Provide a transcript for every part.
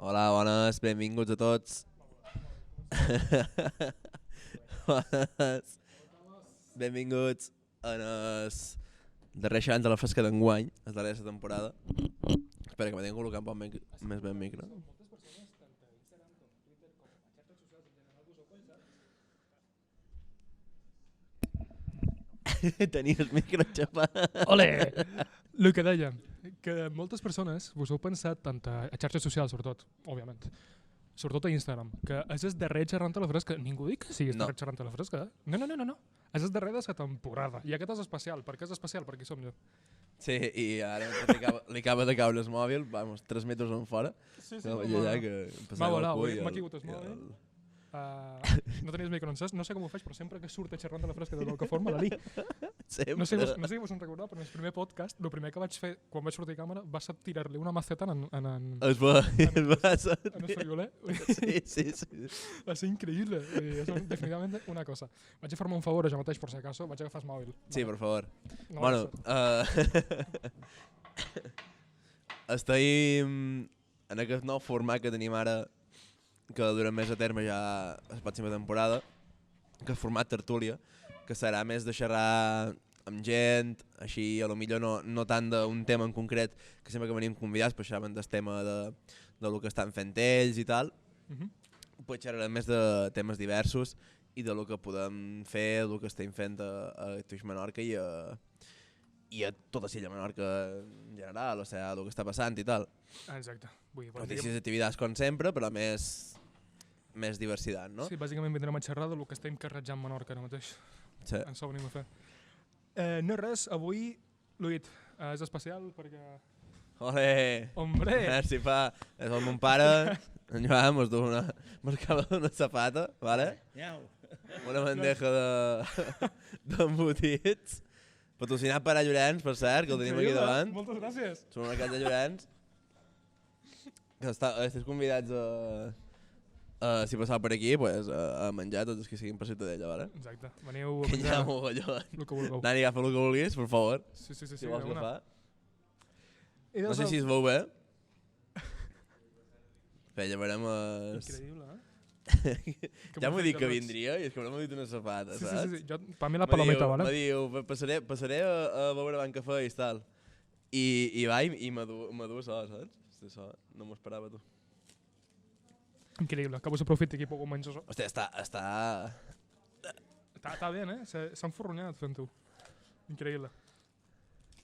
Hola, bones, benvinguts a tots. Bones. Benvinguts en els darrers xans de la fresca d'enguany, la darrera temporada. Espera, que m'he de col·locar un poc més bé el micro. Tenia el micro xapat. Ole! El que dèiem, que moltes persones vos heu pensat tant a xarxes socials, sobretot, òbviament, sobretot a Instagram, que és el darrer xerrant a la fresca. Ningú diu que sigui el darrer xerrant a la fresca, eh? No. És el darrer de la temporada. I aquest és especial. Per què és especial? Perquè hi som jo. Sí, i ara li acaba de caure el mòbil, vamos, 3 metres en fora. Sí, M'ha volat, m'ha caigut el mòbil. No tenies micro encès, no sé com ho faig, però sempre que surt xerrant de la fresca de qualque forma, la li. No sé si vos en recordeu, però en el primer podcast, el primer que vaig fer quan vaig sortir a càmera va ser tirar-li una maceta en el soioler. Sí. Va ser increïble. És definitivament una cosa. Vaig a fer-me un favor, jo mateix, per si acaso, vaig a agafar el mòbil. Sí, per favor. No bueno, estem en aquest nou format que tenim ara, que durant més a terme ja la pròxima temporada, que és format tertúlia, que serà més de xerrar amb gent, així a lo millor no tant d'un tema en concret, que sempre que venim convidats per xerrar del tema de lo que estan fent ells i tal. Pues xerrarem més de temes diversos i de lo que podem fer, el que estem fent a Twitch Menorca i a tota Silla Menorca en general, o sigui, el que està passant i tal. Exacte. Notícies, activitats com sempre, però més diversitat, no? Sí, bàsicament vindrem a xerrar del que estem carregant Menorca ara mateix. Sí. En això venim a fer. No res, avui, Luit, és especial perquè... Ole! Hombre! Merci, pa. És el mon pare, en Joan, m'acaba d'una zapata, ¿vale? Una bandeja d'embotits. Patrocinat per a Llorenç, per cert, que el tenim aquí davant. Moltes gràcies. Som una casa de Llorenç. Que estàs convidats si passau per aquí, pues, a menjar tots els que siguin per Ciutadella, ¿vale? Exacte. Veniu a Que menjar ja mogollon. el que vulgueu. Dani, agafa el que vulguis, per favor. Sí, Si vols agafar. No sé si es veu bé. Bé, ja veurem... Increïble, eh? Ja m'ho dic que vindria i és que no m'ho dit una zapata, saps? Sí. Per mi la palometa, ¿vale? M'ha dit, passaré a veure abans que feis, tal. I va i m'adu això, saps? Això no m'ho esperava, tu. Increïble, que vos aprofiti aquí poc o menys això. Hòstia, està... Està bé, eh? S'ha enforronyat fent-ho. Increïble.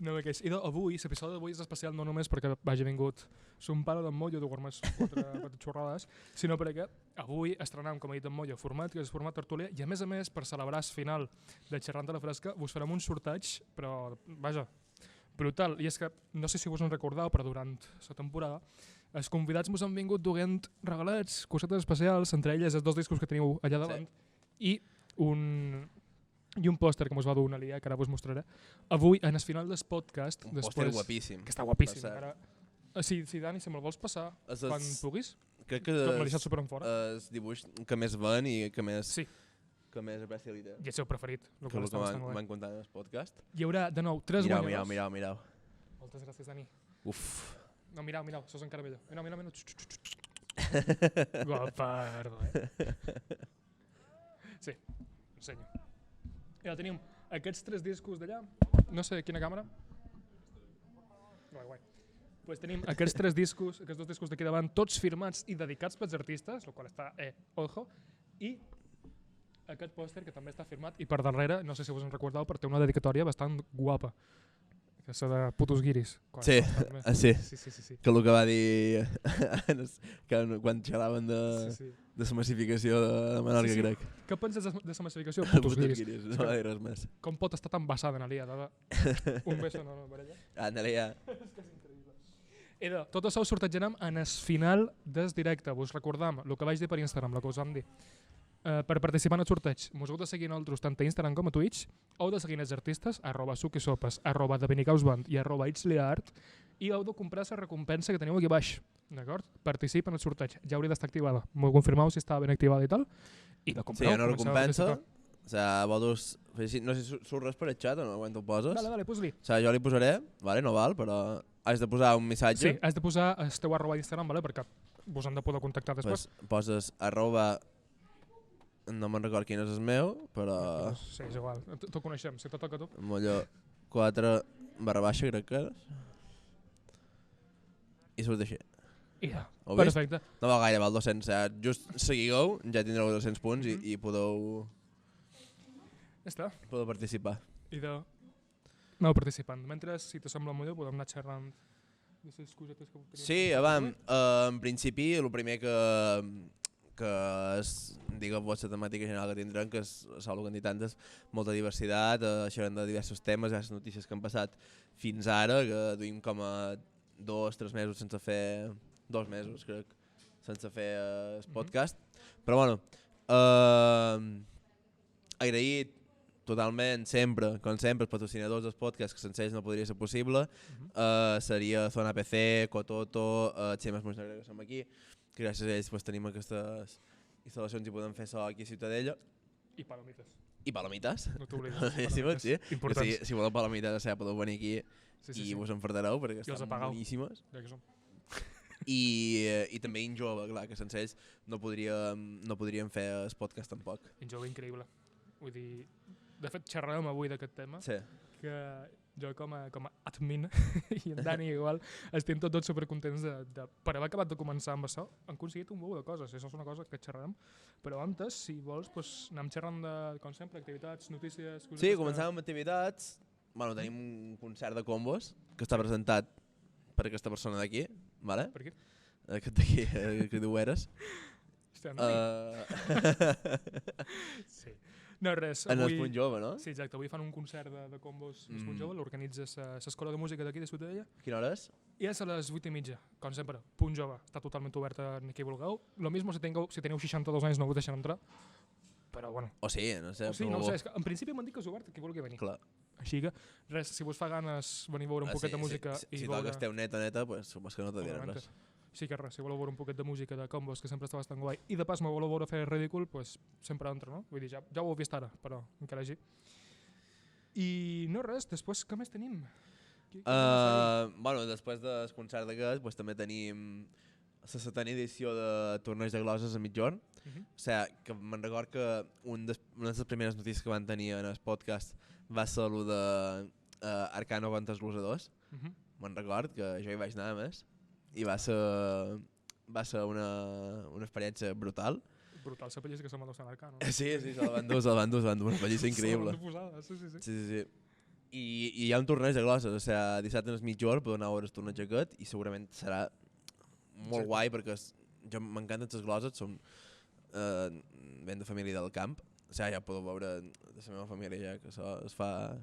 No me queix. I avui, l'episodi d'avui és especial no només perquè hagi vingut son pare d'en Moyo, de més quatre xorrades, sinó perquè avui estrenem, com ha dit en Moyo, format, que és format tertúlia, i a més, per celebrar el final de Xerrant a la Fresca, vos farem un sorteig, però, vaja, brutal. I és que, no sé si vos en recordeu, però durant la temporada, els convidats mos han vingut duent regalats, cosetes especials, entre elles els 2 discos que teniu allà davant, sí. I un pòster que mos va dur una Lia, que ara vos mostraré. Avui, en el final del podcast... Un pòster guapíssim. Que està guapíssim. Ara, sí, Dani, si me'l vols passar quan puguis, crec que m'ha deixat super enfora. És el dibuix que més ven i que més... Sí. Que més apreci li té. I el seu preferit. Que el que m'han contat en el podcast. Hi haurà, de nou, 3 guanyadors. Mirau. Moltes gràcies, Dani. Uf. No, mirau, això és encara millor. Mirau. Guapardo, eh? Sí, ensenyo. Ja tenim aquests 3 discos d'allà. No sé quina càmera. Guai. Pues tenim aquests 3 discos, aquests 2 discos d'aquí davant, tots firmats i dedicats pels artistes, el qual està ojo, i aquest pòster que també està firmat, i per darrere, no sé si vos en recordeu, però té una dedicatòria bastant guapa. Que és de putos guiris. Sí. Sí. Que el que va dir quan xerraven de la massificació de Menorca, crec. Què penses de la massificació? Putos guiris. No va dir res més. Com pot estar tan basada en Alia? Un beso, no, per ella? Ándale, ja. És que és increïble. Tot això ho sortejarem en el final del directe. Vos recordam el que vaig dir per Instagram, el que us vam dir. Per participar en el sorteig, mos heu de seguir nosaltres tant a Instagram com a Twitch, heu de seguir els artistes, @suquisopes, @devenicausband i @itsleart, i heu de comprar la recompensa que teniu aquí baix, d'acord? Participa en el sorteig, ja hauria d'estar activada. M'ho confirmeu si estava ben activada i tal, i la compreu. Sí, una recompensa, o sigui, vosaltres, no sé si surt res per el xat o no, quan t'ho poses. Dale, posa-li. O sigui, jo li posaré, vale, no val, però has de posar un missatge. Sí, has de posar el teu @ d'Instagram, vale, perquè vos han de poder contactar després. Pues poses @ no me'n record quin és el meu, però Sí, és igual, t'ho coneixem, si tot toca tu. molló 4 / crec que és. I surt així. I ja, Ho vist? perfecte. No va gaire, val 200, just seguigueu, ja tindreu 200 punts i podeu Ja està. participar. I de... Aneu participant. Mentre, si te sembla millor, podem anar xerrant de les cosetes que tenim. Sí, en principi, el primer que és, diguem, la temàtica general que tindrem, que és solo candidates, molta diversitat, xerrem de diversos temes, les notícies que han passat fins ara, que duim com a 2-3 mesos sense fer, 2 mesos crec, sense fer el podcast. Però bueno, agraït totalment, sempre, com sempre, els patrocinadors dels podcasts, que sense ells no podria ser possible. Seria Zona PC, Cototo, Xemes Montenegro, que som aquí, que gràcies a ells pues, tenim aquestes instal·lacions i podem fer so aquí a Ciutadella. I palomites. I palomites. No t'oblides. Sí. Importants. Si voleu palomites, podeu venir aquí Sí. i us enfartareu perquè I els estan apagueu. boníssimes. Ja que som. I també Injove, clar, que sense ells no podríem fer el podcast tampoc. Injove increïble. Vull dir, de fet, xerràvem avui d'aquest tema, Sí. que jo com a admin i en Dani igual estem tots supercontents per haver acabat de començar amb això. Han aconseguit un bou de coses, això és una cosa que xerrarem, però antes, si vols, pues, anem xerrant de, com sempre, activitats, notícies... Sí, començàvem amb activitats. Bueno, tenim un concert de combos que està presentat per aquesta persona d'aquí, vale? Per aquí? Aquest d'aquí, que diu Eres. Hòstia, no? Sí. No, res. En el Punt Jove, no? Sí, exacte. Avui fan un concert de combos a Punt Jove, l'organitza l'Escola de Música d'aquí de Ciutadella. Quina hora és? I és a les 8:30, com sempre. Punt Jove. Està totalment obert a qui vulgueu. Lo mismo si teniu 62 anys no us deixen entrar. Però bueno. O sí, no sé. Sí, no ho sé. És que en principi m'han dit que és obert a qui vulgui venir. Clar. Així que, res, si vos fa ganes venir a veure un poquet de música si i si veure... toca esteu neta, pues, supos que no te diré res. Sí que res, si voleu veure un poquet de música de combos, que sempre està bastant guai, i de pas me voleu veure fer ridícul, pues, sempre entra, no? Vull dir, ja ho heu vist ara, però encara així. I no res, després què més tenim? Bueno, després del concert d'aquest, pues, també tenim la 7a edició de Torneig de Gloses a mitjorn. O sigui, que me'n record que una de les primeres notícies que van tenir en el podcast va ser el de Arcano contra els glosadors. Me'n record que jo hi vaig anar a més i va ser una experiència brutal. Brutal, la pallissa que se m'ha d'usar Arcano. Sí, se la van dur, una pallissa increïble. Sí. I hi ha un torneig de glosses, o sigui, dissabte és mitja podeu anar a veure el torneig aquest i segurament serà molt guai perquè jo m'encanten les glosses, són ben de família del camp, o sigui, ja podeu veure de la meva família ja que això es fa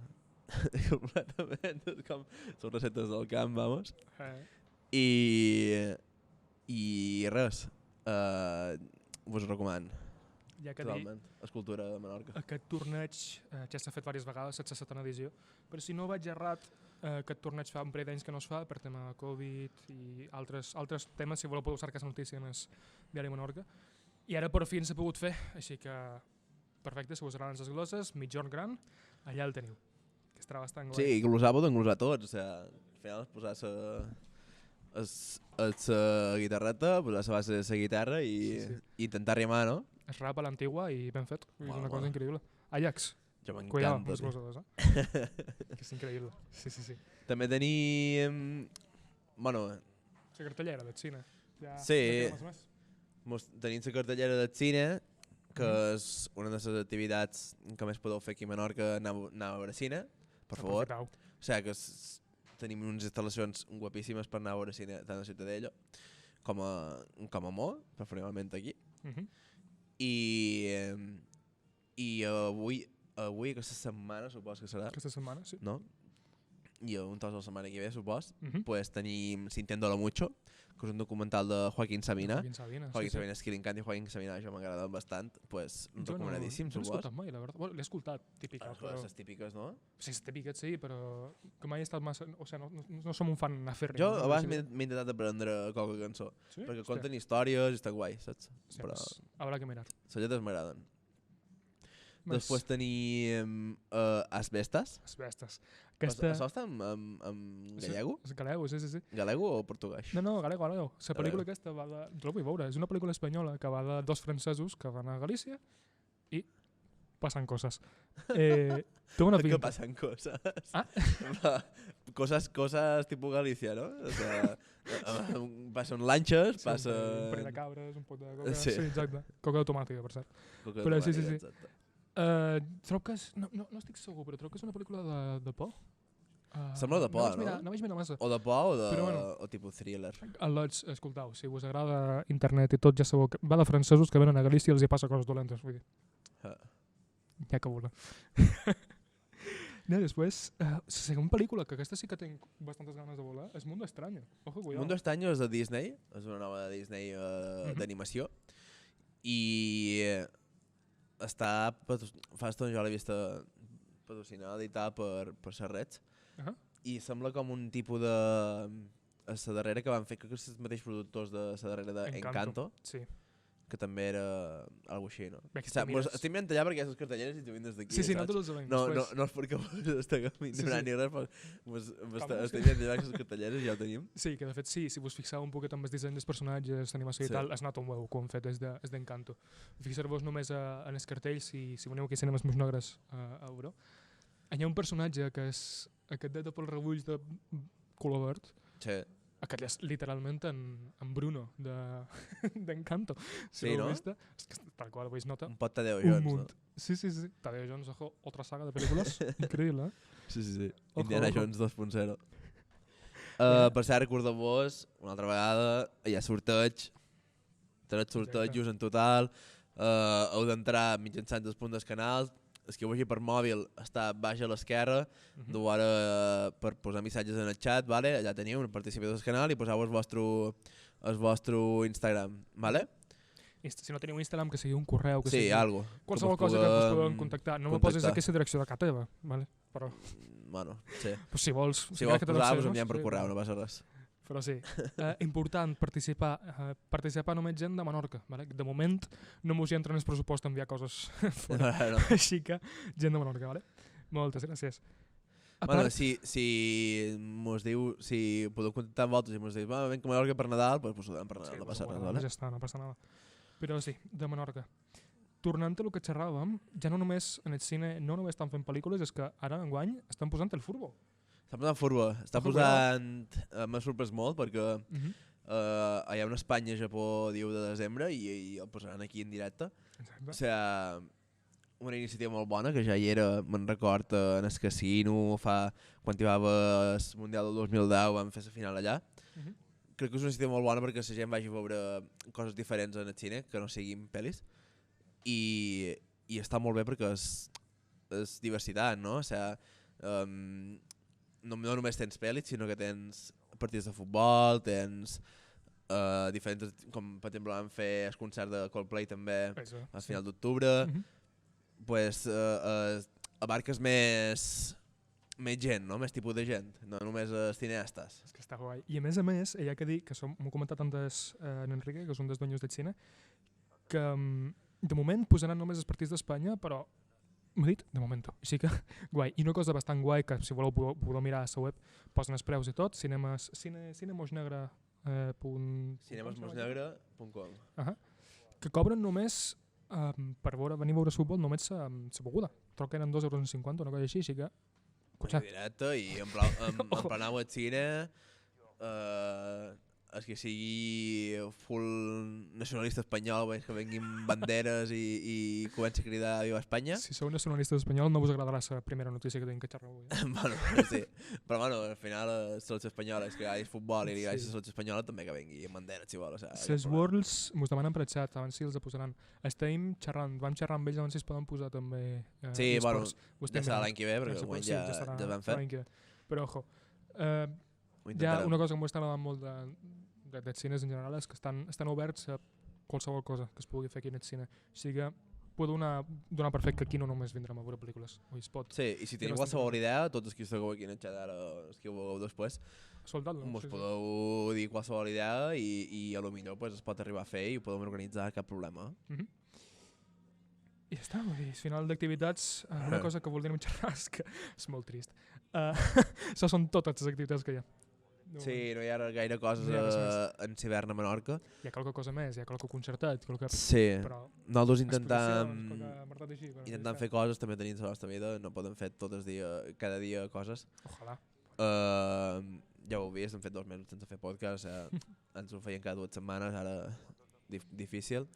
completament, com són recetes del camp, vamos. I res, vos ho recomano. Ja que totalment, escultura de Menorca. Aquest torneig ja s'ha fet diverses vegades, és la 7a edició, però si no vaig errat, aquest torneig fa un parell d'anys que no es fa per tema de Covid i altres temes, si voleu podeu cercar aquesta notícia en el diari Menorca. I ara per fi s'ha pogut fer, així que perfecte, si vos agraden les glosses, mitjorn gran, allà el teniu, que estarà bastant guai. Sí, i glosar podem glosar tots, o sigui, al final és posar la guitarreta, posar la base de la guitarra i intentar rimar, no? Es rap a l'antigua i ben fet, és una cosa increïble. Ajax, jo cuidao m'encanta. amb les glosses, que és increïble. Sí. També tenim... Bueno, La cartellera del cine. Ja, sí. Més. Tenim la cartellera del cine, que és una de les activitats que més podeu fer aquí a Menorca, anar a veure cine, per favor. Aprofitau. O sigui que tenim unes instal·lacions guapíssimes per anar a veure cine tant a Ciutadella com a Mo, preferiblement aquí. I avui, aquesta setmana, supos que serà, Aquesta setmana, sí. no? I un tros de la setmana que ve, supos, Mhm. pues tenim Sintiéndolo Mucho, que és un documental de Joaquín Sabina. Joaquín Sabina, Joaquín Sabina és qui li encanta i Joaquín Sabina jo m'agrada bastant, pues recomanadíssim, Jo no l'he supos. escoltat mai, la veritat. Bueno, l'he escoltat, típica, però... Les típiques, no? Sí, és típiques, sí, però que mai he estat massa... O sigui, no som un fan afèrrim. Jo no? abans m'he intentat aprendre qualque cançó, Sí? perquè Hòstia. conten històries i està guai, saps? Sí, Però pues, habrá que mirar. les lletres m'agraden. Després tenim Asbestas. Asbestas. Això està en gallego? És galego, sí. Galego o portuguès? No, galego. La pel·lícula aquesta va de... Jo la vull veure. És una pel·lícula espanyola que va de dos francesos que van a Galícia i passen coses. Té una pinta. Que passen coses? Ah? Coses tipus Galícia, no? O sea, passen lanxes, Sí, passa... un parell de cabres, un pot de coca... Sí. Sí, exacte. Coca automàtica, per cert. Coca Però sí. automàtica, exacte. Trobo que és... No estic segur, però trobo que és una pel·lícula de por. Sembla de por, no? No vaig mirar massa. O de por Però bueno. o tipus thriller. Escoltau, si us agrada internet i tot, ja sabeu que va de francesos que venen a Galícia i els hi passa coses dolentes, vull dir. Ja que vola. Després, la segona pel·lícula, que aquesta sí que tinc bastantes ganes de volar, és Mundo Extraño. Ojo, cuidado. Mundo Extraño és de Disney, és una nova de Disney d'animació, i està, fa estona jo l'he vista patrocinada i tal per Serrets, i sembla com un tipus de... A la darrera que van fer, crec que són els mateixos productors de la darrera d'Encanto, sí. que també era alguna cosa així, no? Bé, Estic mirant allà perquè hi ha les cartelleres i ens ho veiem des d'aquí, Sí, saps? nosaltres els sabem. No és perquè estiguem ignorant ni res, però estic mirant allà les cartelleres i ja ho tenim. Sí, que de fet sí, si vos fixeu un poquet amb els dissenys dels personatges, l'animació i tal, es nota un huevo que ho han fet des d'Encanto. Fixar-vos només en els cartells, si veniu aquí a Cinemes Mus Negres a Euro. Hi ha un personatge que és aquest de pel rebull de color verd. Sí. Aquest és literalment en Bruno d'Encanto. Sí, no? És que tal qual, veis nota. Un pot Tadeo Jones, no? Sí. Tadeo Jones, ojo, otra saga de películas. Increïble, eh? Sí. Ojo, Indiana ojo. Jones 2.0. Per cert, recordeu-vos, una altra vegada, hi ha sorteig, 3 sortejos en total, heu d'entrar mitjançant els punts del canal, el que vagi per mòbil està baix a l'esquerra, ara per posar missatges en el xat, vale? Allà teniu, participeu del canal i poseu el vostre Instagram, vale? Si no teniu Instagram, que sigui un correu, que sigui algo. qualsevol cosa que us podem contactar. No me poses aquesta direcció de casa teva, vale? Però Bueno, sí. si vols... Si vols posar, us enviem per correu, no passa res. Però sí, important participar només gent de Menorca. Vale? De moment no mos hi entra en el pressupost enviar coses fora. No. Així que gent de Menorca, vale? Moltes gràcies. Bueno, si mos diu, si podeu contactar amb vosaltres i mos diu, venc a Menorca per Nadal, doncs ho sabem per Nadal, no passa res, vale? Ja està, no passa nada. Però sí, de Menorca. Tornant a el que xerràvem, ja no només en el cine no només estan fent pel·lícules, és que ara enguany estan posant el furbo. Està posant furbo, m'ha sorprès molt perquè hi ha una Espanya-Japó, diu, de desembre i el posaran aquí en directe. O sigui, una iniciativa molt bona, que ja hi era, me'n record, en el casino, quan hi va haver el Mundial del 2010, vam fer la final allà. Crec que és una iniciativa molt bona perquè la gent vagi a veure coses diferents en el cine, que no siguin pel·lis, i està molt bé perquè és diversitat, no? O sigui, no només tens pel·lis, sinó que tens partits de futbol, tens diferents, com per exemple vam fer el concert de Coldplay també a final d'octubre, pues abarques més gent, no? Més tipus de gent, no només els cineastes. És que està guai. I a més, hi ha que dir, que m'ho ha comentat antes en Enrique, que és un dels dueños del cine, que de moment posaran només els partits d'Espanya, però m'ha dit, de moment. Així que, guai. I una cosa bastant guai, que si voleu podeu mirar a la web, posen els preus i tot, cinemosnegre.com que cobren només, per venir a veure futbol, només la beguda. Troc que eren 2,50 €, una cosa així, així que... Directe i emplenau el cine, és que sigui full nacionalista espanyol, que venguin banderes i comenci a cridar Viva Espanya. Si sou nacionalistes espanyols no us agradarà la primera notícia que tinc que xerrar avui. Bueno, sí. Però bueno, al final la selecció espanyola, és que hi ha futbol i hi ha la selecció espanyola també que vengui amb banderes, si vol. Les Worlds mos demanen per el xat, abans si els posaran. Estem xerrant, vam xerrar amb ells abans si es poden posar també sí, bueno, ja serà l'any que ve, perquè ja vam fer. Però ojo, ja una cosa que m'ho està agradant molt dels cines en general és que estan oberts a qualsevol cosa que es pugui fer aquí en el cine. O sigui que puc donar per fet que aquí no només vindrem a veure pel·lícules. Sí, i si teniu qualsevol idea, tots els que estigueu aquí en el xat ara, els que ho veureu després, us podeu dir qualsevol idea i a lo millor es pot arribar a fer i ho podem organitzar, cap problema. I ja està, vull dir, final d'activitats, una cosa que voldríem xerrar és que és molt trist. Això són totes les activitats que hi ha. Sí, no hi ha gaire coses en Civern a Menorca. Hi ha qualque cosa més, hi ha qualque concertat, qualque... Sí, però nosaltres intentant fer coses, també tenim la nostra vida, no podem fer tot el dia, cada dia coses. Ojalà. Ja ho heu vist, hem fet 2 mesos sense fer podcast, ens ho feien cada 2 setmanes, ara difícil.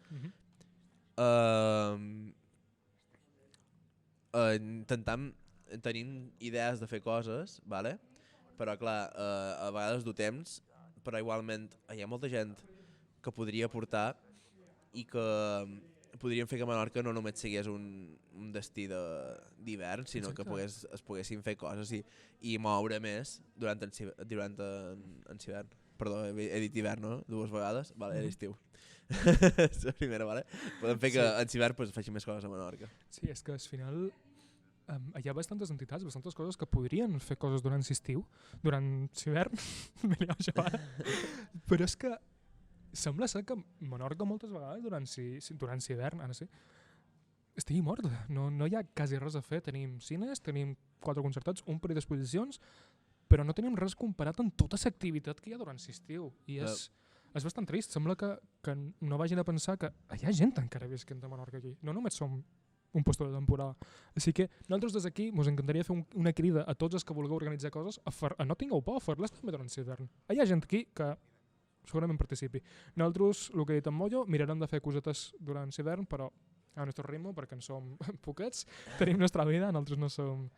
Tenim idees de fer coses, vale? Però clar, a vegades du temps, però igualment hi ha molta gent que podria portar i que podríem fer que Menorca no només sigués un destí d'hivern, sinó que es poguessin fer coses i moure més durant l'hivern. Perdó, he dit hivern, no? 2 vegades? Vale, era estiu. La primera, vale? Podem fer que en hivern faci més coses a Menorca. Sí, és que al final hi ha bastantes entitats, bastantes coses que podrien fer coses durant l'estiu, durant l'hivern, però és que sembla ser que Menorca moltes vegades durant l'hivern, ara sí, estigui morta. No hi ha quasi res a fer. Tenim cines, tenim 4 concertats, un parell d'exposicions, però no tenim res comparat amb tota l'activitat que hi ha durant l'estiu. I és bastant trist. Sembla que no vagin a pensar que hi ha gent encara visquent a Menorca aquí. No només som un puesto de temporada. Així que nosaltres des d'aquí ens encantaria fer una crida a tots els que vulgueu organitzar coses a no tingueu por, a fer-les també durant l'hivern. Hi ha gent aquí que segurament participi. Nosaltres, el que he dit en Mollo, mirarem de fer cosetes durant l'hivern, però a nostre ritme, perquè en som poquets, tenim nostra vida, nosaltres no som...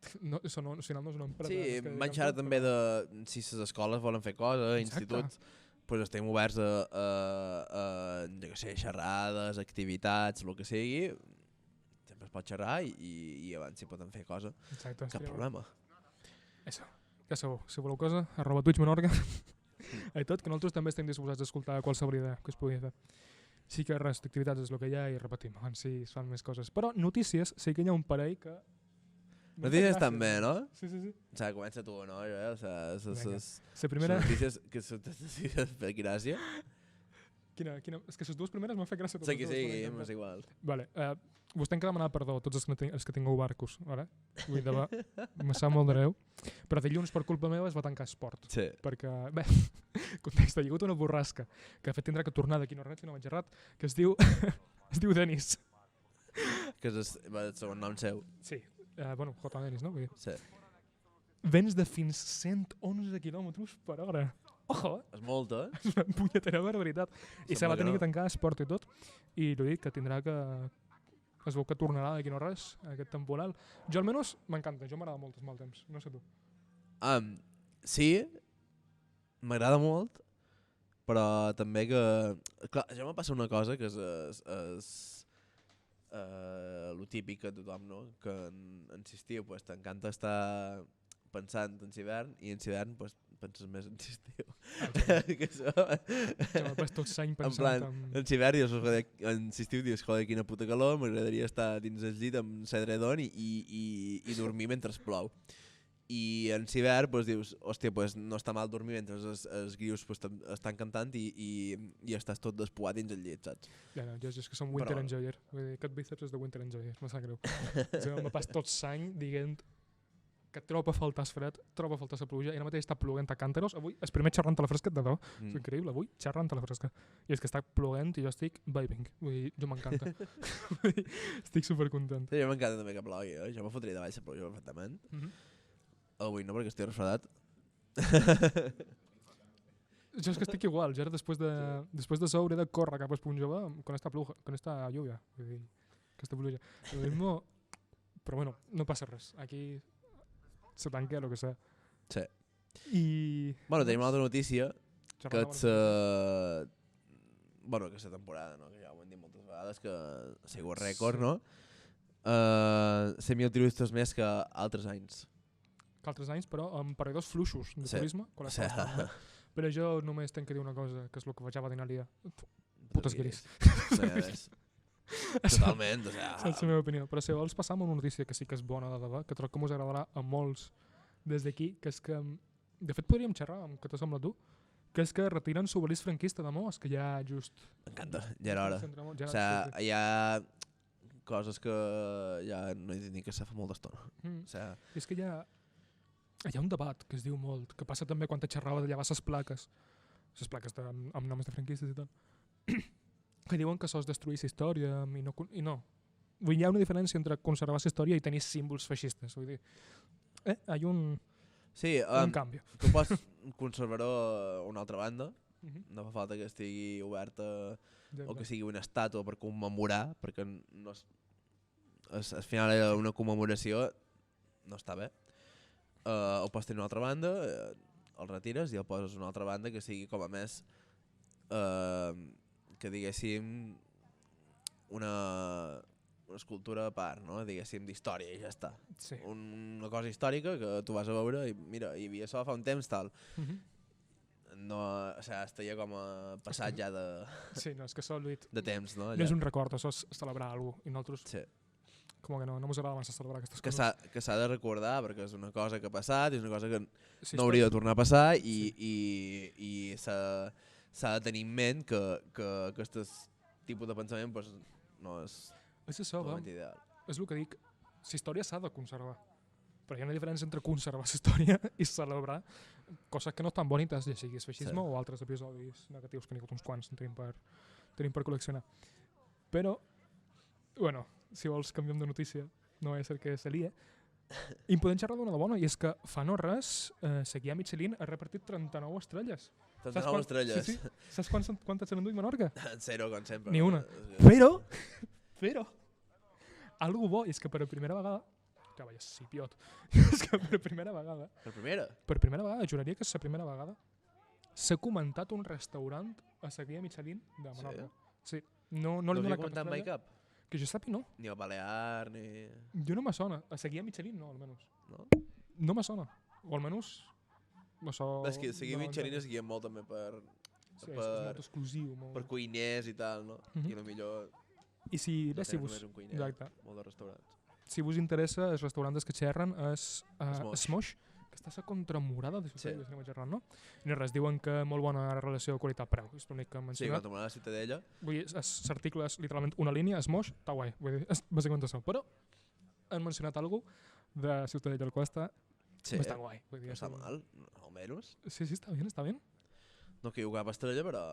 al final no és una empresa. Sí, m'han xerrat també de si les escoles volen fer coses, instituts, doncs estem oberts a xerrades, activitats, el que sigui. Sempre es pot xerrar i abans s'hi poden fer coses. Exacte. Cap problema. Això, ja sabeu, si voleu cosa, @Twitch Menorca. I tot, que nosaltres també estem disposats a escoltar qualsevol idea que es pugui fer. Sí que res, d'activitats és el que hi ha i repetim, abans sí es fan més coses. Però notícies, sí que hi ha un parell que... Notícies també, no? Sí. O sigui, comença tu, no? La primera... Notícies que són per gràcia. És que les 2 primeres m'han fet gràcia. Sí, és igual. Vale, vos tenc que demanar perdó a tots els que tingueu barcos, vale? Vull dir, me sap molt greu. Però dilluns, per culpa meva, es va tancar esport. Sí. Perquè, bé, context, hi ha hagut una borrasca que de fet tindrà que tornar d'aquí no res, si no vaig errat, que es diu Denis. Que és el segon nom seu. Sí, bueno, J. Denis, no? Sí. Vents de fins 111 km/h. Ojo, És molt, és una punyetera barbaritat. I se va tenir que tancar esport i tot. I l'ho dic, que tindrà que... Es veu que tornarà d'aquí no res, aquest temporal. Jo almenys m'encanta, jo m'agrada molt el mal temps, no sé tu. Sí, m'agrada molt, però també que... Clar, ja me passa una cosa que és lo típic a tothom, no? Que en l'estiu t'encanta estar pensant en l'hivern i en l'hivern penses més en l'estiu. Jo m'he pas tot l'any pensant en l'hivern dius, en l'estiu dius, joder, quina puta calor, m'agradaria estar dins el llit amb l'edredon i dormir mentre plou. I en l'hivern dius, hòstia, no està mal dormir mentre els grius estan cantant i estàs tot despuat dins el llit, saps? Ja, jo és que som winter enjoyer. Vull dir, aquest bíceps és de winter enjoyer, me sap greu. Me pas tot l'any dient que trobo a faltar el fred, trobo a faltar la pluja, i ara mateix està ploguent a càntaros. Avui, el primer xerrant a la fresca, de debò. És increïble, avui xerrant a la fresca. I és que està ploguent i jo estic vibing. Vull dir, jo m'encanta. Estic supercontent. Sí, jo m'encanta també que plogui, jo me fotria davall la pluja perfectament. Avui no, perquè estic refredat. Jo és que estic igual, jo ara després de sou hauré de córrer cap a Esponjova con esta lluvia, vull dir, aquesta pluja. Però bueno, no passa res, aquí se tanca el que sea. Sí. I... Bueno, tenim una altra notícia, que és aquesta temporada, no? Que ja ho hem dit moltes vegades, que ha sigut rècord, no? 100.000 turistes més que altres anys. Que altres anys, però amb paradors fluixos de turisme. Però jo només tenc que dir una cosa, que és el que vaig a dir dia. Putes guiris. Totalment, o sigui... És la meva opinió. Però si vols passar amb una notícia que sí que és bona de debò, que trobo que us agradarà a molts des d'aquí, que és que... De fet, podríem xerrar amb què t'ha semblat tu, que és que retiren l'obelisc franquista de Mos, que ja just... M'encanta, ja era hora. O sigui, ja... coses que ja no he dit ni que se fa molt d'estona. O sigui, És que hi ha un debat que es diu molt, que passa també quan te xerrava de llevar les plaques amb noms de franquistes i tot, que diuen que sols destruir la història i no. Vull dir, hi ha una diferència entre conservar la història i tenir símbols feixistes. Vull dir, hi ha un canvi. tu pots conservar-ho una altra banda, no fa falta que estigui oberta o que sigui una estàtua per commemorar, perquè no al final era una commemoració, no està bé. O pots tenir una altra banda, el retires i el poses una altra banda que sigui com a més que diguéssim una escultura a part, no? Diguéssim d'història i ja està. Sí. Una cosa històrica que tu vas a veure i mira, hi havia això fa un temps tal. No, o sigui, estaria com a passat ja de... Sí, no, és que això, de temps, no? No és un record, això és celebrar alguna cosa. I nosaltres, sí. Com que no mos agrada massa celebrar aquestes coses. Que s'ha de recordar, perquè és una cosa que ha passat, és una cosa que Sí, no hauria de tornar a passar i s'ha de tenir en ment que aquest tipus de pensament pues, no és això, ideal. És el que dic, la història s'ha de conservar. Però hi ha una diferència entre conservar la història i celebrar coses que no estan bonites, ja sigui el feixisme o altres episodis negatius, que n'hi ha hagut uns quants, tenim per col·leccionar. Però, bueno, si vols canviem de notícia, no és el que se lia. I en podem xerrar d'una de bona, i és que fa no res, Seguia Michelin ha repartit 39 estrelles. 39 estrelles? Sí. Saps quantes se n'enduï Menorca? Zero, com sempre. Ni una. Però, algo bo, és que per primera vegada, que vaya sipiot, és que per primera vegada... Per primera? Per primera vegada, juraria que és la primera vegada, s'ha comentat un restaurant a Seguia Michelin de Menorca. Sí. No li dona cap mai cap? Que jo sàpiga, no. Ni el Balear, ni... Jo no me sona. A Seguia Michelin, no, almenys. No? No me sona. O almenys... És que Seguia Michelin es guia molt també per... Sí, és molt exclusiu. Per cuiners i tal, no? I potser... I si... No sé, només un cuiner. Exacte. Molt de restaurants. Si vos interessa, els restaurants que xerren és Smosh, que està a contramurada de Ciutadella, si no vaig errant, no? I res, diuen que molt bona relació qualitat-preu, és l'únic que han mencionat. Sí, contramurada de Ciutadella. Vull dir, l'article és literalment una línia, Smosh, està guai, vull dir, és bàsicament això. Però han mencionat alguna de Ciutadella, el qual està bastant guai. No està mal, almenys. Sí, està bé. No caiu cap estrella, però...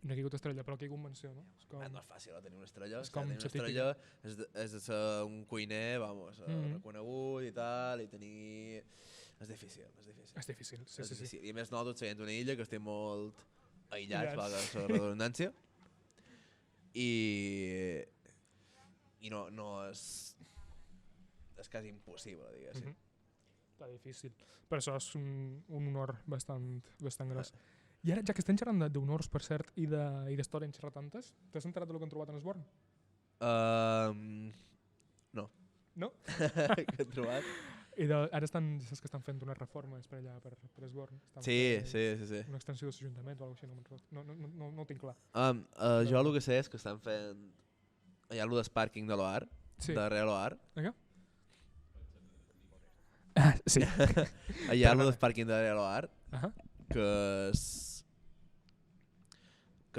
No ha caigut estrella, però ha caigut menció, no? No és fàcil tenir una estrella. Tenir una estrella és de ser un cuiner, reconegut i tal, i tenir... És difícil. És difícil, sí. I a més nosaltres veient una illa que estem molt aïllats, per la redundància, i no és... És quasi impossible, diguéssim. Està difícil. Per això és un honor bastant gros. I ara, ja que estem xerrant d'honors, per cert, i d'història en xerrar tantes, t'has enterat del que han trobat en Esborn? No. No? Què han trobat? I ara saps que estan fent unes reformes per allà, per Esborn. Sí. Una extensió de l'Ajuntament o alguna cosa així, no ho tinc clar. Jo el que sé és que estan fent allà el del pàrquing de l'Oar, darrere l'Oar. Sí. Allà el del pàrquing darrere l'Oar, que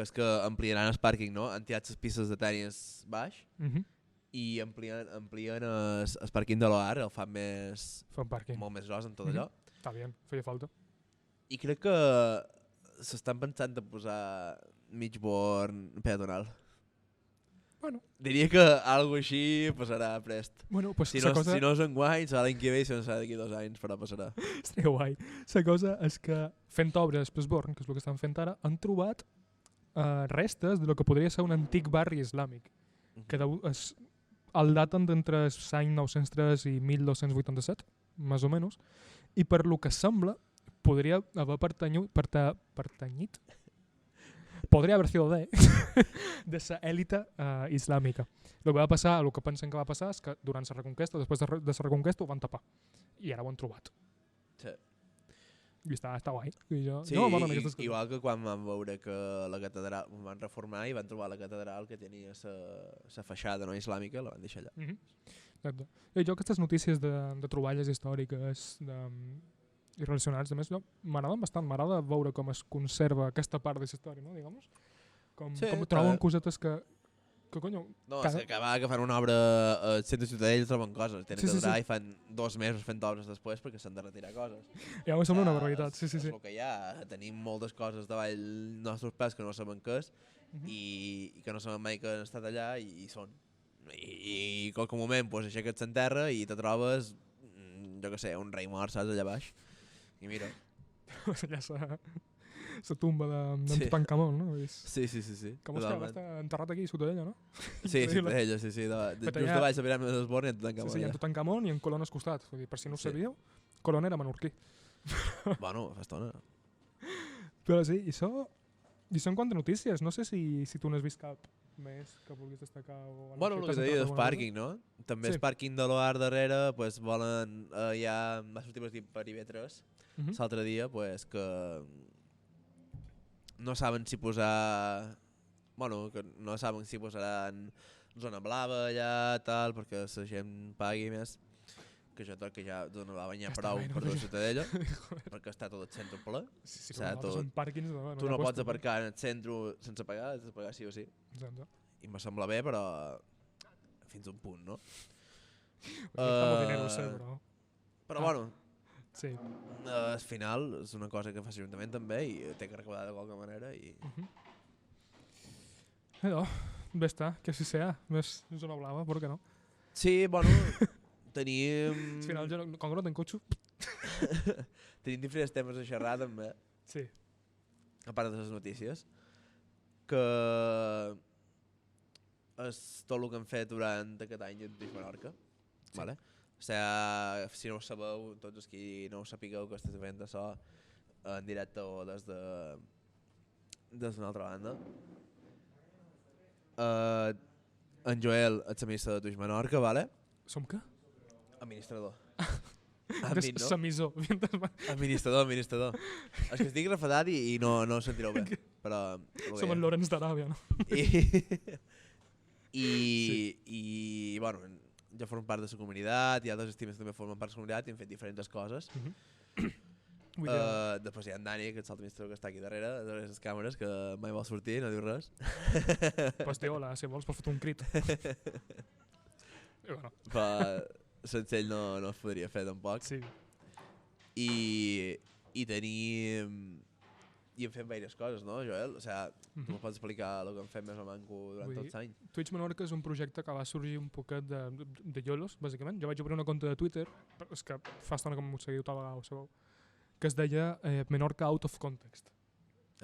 és que ampliaran el pàrquing, no? Han tirat les pistes de tenis baix i amplien el pàrquing de l'Oar, el fan molt més gros en tot allò. Està bé, feia falta. I crec que s'estan pensant de posar mig born peatonal. Bueno. Diria que alguna així passarà prest. Bueno, pues si no és enguany, serà l'any que ve, si no serà d'aquí 2 anys, però passarà. Estaria guai. La cosa és que fent obres per Esborn, que és el que estan fent ara, han trobat restes de lo que podria ser un antic barri islàmic, que el daten d'entre l'any 903 i 1287, més o menys, i per lo que sembla podria haver pertanyit podria haver sido de la élite islàmica. El que va passar, el que pensen que va passar és que durant la reconquesta, després de la reconquesta ho van tapar i ara ho han trobat. Sí. I està guai. Sí, igual que quan van veure que la catedral van reformar i van trobar la catedral que tenia la feixada no islàmica, la van deixar allà. Exacte. Jo aquestes notícies de troballes històriques i relacionats, a més, m'agraden bastant. M'agrada veure com es conserva aquesta part de la història, no? Diguem-nos. Com troben cosetes que Que conyo? No, és que acaba que fan una obra al centre de Ciutadella i troben coses. Tenen que durar i fan 2 mesos fent obres després perquè s'han de retirar coses. Ja m'ho sembla una barbaritat, sí. És el que hi ha. Tenim moltes coses davall els nostres pes que no sabem què és i que no sabem mai que han estat allà i són. I en qualque moment pues, aixeques s'enterra i te trobes, jo què sé, un rei mort, saps, allà baix. I mira. Allà la tumba de Tutankamon, no? Sí. Com és que va estar enterrat aquí a Ciutadella, no? Sí, Ciutadella, sí. Just davall la piràmide d'Esborn i en Tutankamon. Sí, en Tutankamon i en Colón al costat. Vull dir, per si no ho sabíeu, Colón era menorquí. Bueno, fa estona. Però sí, i això en quant a notícies. No sé si tu n'has vist cap més que vulguis destacar. Bueno, el que t'he dit és pàrquing, no? També és pàrquing de l'OAR darrere, pues volen, ja va sortir per IB3 l'altre dia, pues que no saben si posar... Bueno, que no saben si posaran zona blava allà, tal, perquè la gent pagui més. Que jo crec que ja zona blava n'hi ha prou per la Ciutadella, perquè està tot el centre ple. Sí, són pàrquings. Tu no pots aparcar en el centre sense pagar, has de pagar sí o sí. Exacte. I me sembla bé, però fins a un punt, no? Però bueno, sí. Al final és una cosa que fa l'Ajuntament també i té que recordar de qualque manera i... Bé està, que així sea, més zona blava, per què no? Sí, bueno, tenim... Al final, com que no tenc cotxe... Tenim diferents temes a xerrar també. Sí. A part de les notícies. Que és tot el que hem fet durant aquest any de Menorca. Sí. Vale? O sigui, si no ho sabeu, tots els qui no ho sapigueu que estàs fent això en directe o des d'una altra banda. En Joel és administrador de Twitch Menorca, vale? Som què? Administrador. Samissor. Administrador. És que estic refadat i no ho sentireu bé. Però, som en Lorenz d'Aràbia, no? I bueno, jo formo part de la comunitat i altres estimes també formen part de la comunitat i hem fet diferents coses. Després hi ha en Dani, que és l'administrador que està aquí darrere les càmeres, que mai vol sortir, no diu res. Pues té hola, si vols pots fotre un crit. I bueno. Sense ell no es podria fer tampoc. Sí. I tenim... I hem fet diverses coses, no, Joel? O sigui, tu m'ho pots explicar el que hem fet més o manco durant tot l'any? Twitch Menorca és un projecte que va sorgir un poquet de YOLOs, bàsicament. Jo vaig obrir una compte de Twitter, és que fa estona que m'ho seguiu tal vegada, ho sabeu, que es deia Menorca Out of Context.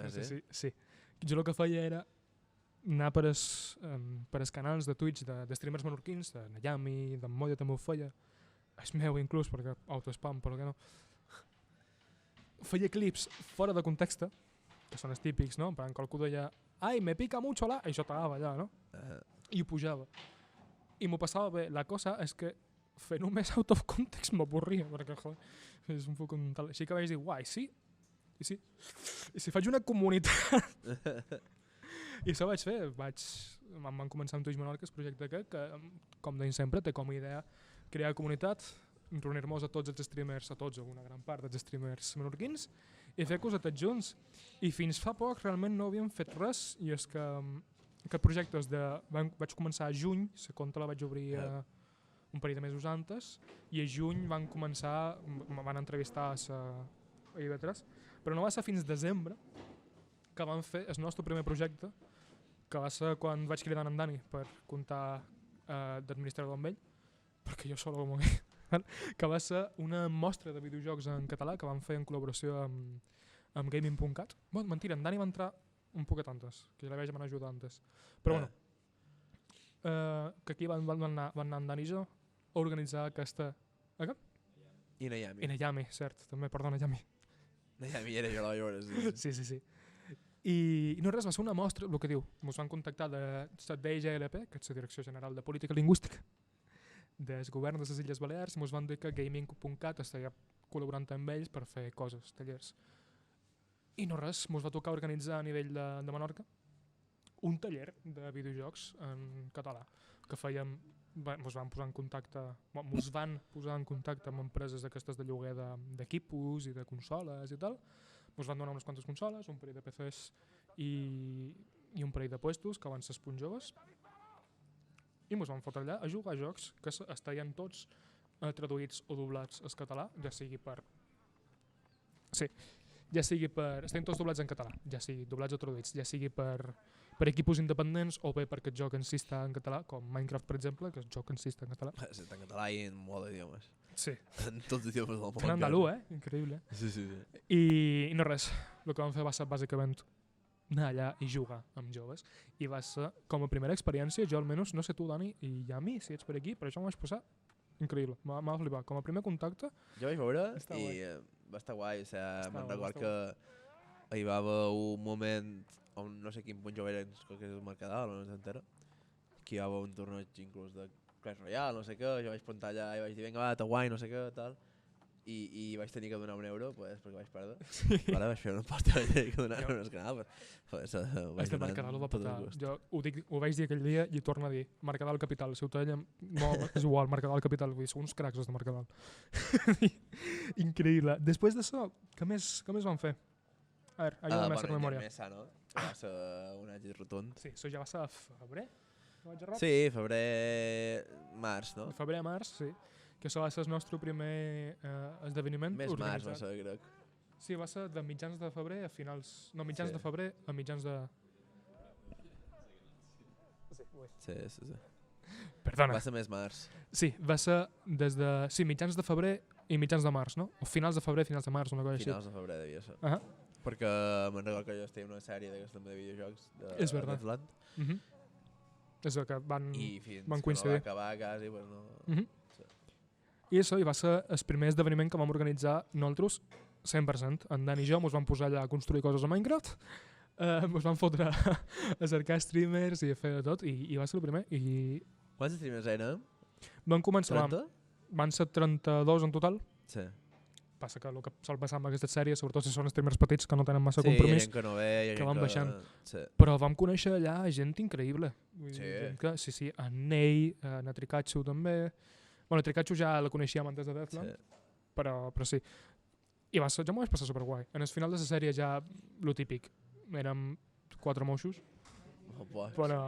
Ah, sí? Sí. Jo el que feia era anar per els canals de Twitch de streamers menorquins, de Nayami, d'en Moya també ho feia, és meu inclús, perquè autospam, però que no. Feia clips fora de context, que són els típics, no? Per qualcú deia «Ai, me pica mucho la...» i això t'agava allà, no? I ho pujava. I m'ho passava bé. La cosa és que fer només out of context m'avorria, perquè, joder, és un poc un tal... Així que vaig dir «Uai, sí? I si faig una comunitat?» I això vaig fer. Vam començar amb Twitch Menorca, el projecte aquest, que, com deim sempre, té com a idea crear comunitat, reunir-nos a tots els streamers, a tots o una gran part dels streamers menorquins i fer cosetes junts. I fins fa poc realment no havíem fet res i és que aquest projecte vaig començar a juny, la compte la vaig obrir un parell de mesos antes i a juny van entrevistar a IB3, però no va ser fins desembre que van fer el nostre primer projecte, que va ser quan vaig cridar en Dani per comptar d'administrador amb ell, perquè jo solo ho mogué. Que va ser una mostra de videojocs en català que vam fer en col·laboració amb Gaming.cat. Bueno, mentira, en Dani va entrar un poquet antes, que ja la vaig ajudar antes. Però bueno, que aquí van anar en Dani i jo a organitzar aquesta... I Nayami. I Nayami, cert, també, perdó, Nayami. Nayami era jo la vaig veure, sí. Sí. I no res, va ser una mostra, el que diu, ens van contactar de la DGLP, que és la Direcció General de Política Lingüística, del govern de les Illes Balears, i ens van dir que Gaming.cat estava col·laborant amb ells per fer coses, tallers. I no res, ens va tocar organitzar a nivell de Menorca un taller de videojocs en català, que fèiem, ens van posar en contacte amb empreses d'aquestes de lloguer d'equipos i de consoles i tal. Ens van donar unes quantes consoles, un parell de PCs i un parell de puestos, que van ser els punts joves. i mos vam fotre allà a jugar a jocs que estaven tots traduïts o doblats al català, ja sigui per... Sí, ja sigui per... Estan tots doblats en català, ja sigui doblats o traduïts, ja sigui per equipos independents o bé perquè el joc en si està en català, com Minecraft, per exemple, que el joc en si està en català. Sí, està en català i en molt d'idiomes. Sí. En tots els idiomes del món. En andalú, increïble. Sí, sí, sí. I no res, el que vam fer va ser bàsicament anar allà i jugar amb joves. I va ser, com a primera experiència, jo almenys, no sé tu, Dani, i a mi, si ets per aquí, però això m'ho vaig passar increïble, m'ha flipar. Com a primer contacte... Jo vaig veure Està i guai. va estar guai. O sigui, me'n record està que hi va haver un moment on no sé quin punt jo era, crec que és el Mercadal, no s'entera, que hi va haver un torneig inclús de Clash Royale, no sé què, jo vaig plantar allà i vaig dir, vinga va, està guai, no sé què, tal, i vaig tenir que donar €1 pues, perquè vaig perdre. Sí. Ara vaig fer una aposta i vaig tenir que donar un canal, però Este Mercadal ho va petar. Jo ho vaig dir aquell dia i torno a dir, Mercadal Capital, Ciutadella, no, és igual, Mercadal Capital, vull dir, són uns cracs els de Mercadal. Increïble. Després d'això, què més vam fer? A veure, ajuda més a la memòria. Més sano, va ser un èxit rotund. Sí, això ja va ser a febrer? Sí, febrer, març, no? Febrer, març, sí. Que això va ser el nostre primer esdeveniment més organitzat. març va ser, crec. Sí, va ser de mitjans de febrer a finals... No, mitjans de febrer a mitjans de... Sí. Perdona. Va ser més març. Sí, va ser des de... Sí, mitjans de febrer i mitjans de març, no? O finals de febrer, finals de març, una cosa així. Finals de febrer devia ser. Perquè me'n recordo que jo estic en una sèrie d'aquesta de videojocs de Netland. És el que van van coincidir. I fins que no va acabar quasi, pues no... Sí. I això va ser el primer esdeveniment que vam organitzar nosaltres 100%. En Dan i jo ens vam posar allà a construir coses a Minecraft, ens vam fotre a cercar streamers i a fer de tot, i va ser el primer. Quants streamers eren? Vam començar... 30? Van ser 32 en total. Sí. Passa que el que sol passar amb aquestes sèries, sobretot si són streamers petits que no tenen massa compromís, que no ve, que van baixant. Sí. Però vam conèixer allà gent increïble. Sí. En Ney, en Tricatxo també. Bueno, Tricatxo ja la coneixíem antes de Deathland, però sí. I jo m'ho vaig passar superguai. En el final de la sèrie ja, lo típic, érem 4 moixos, però...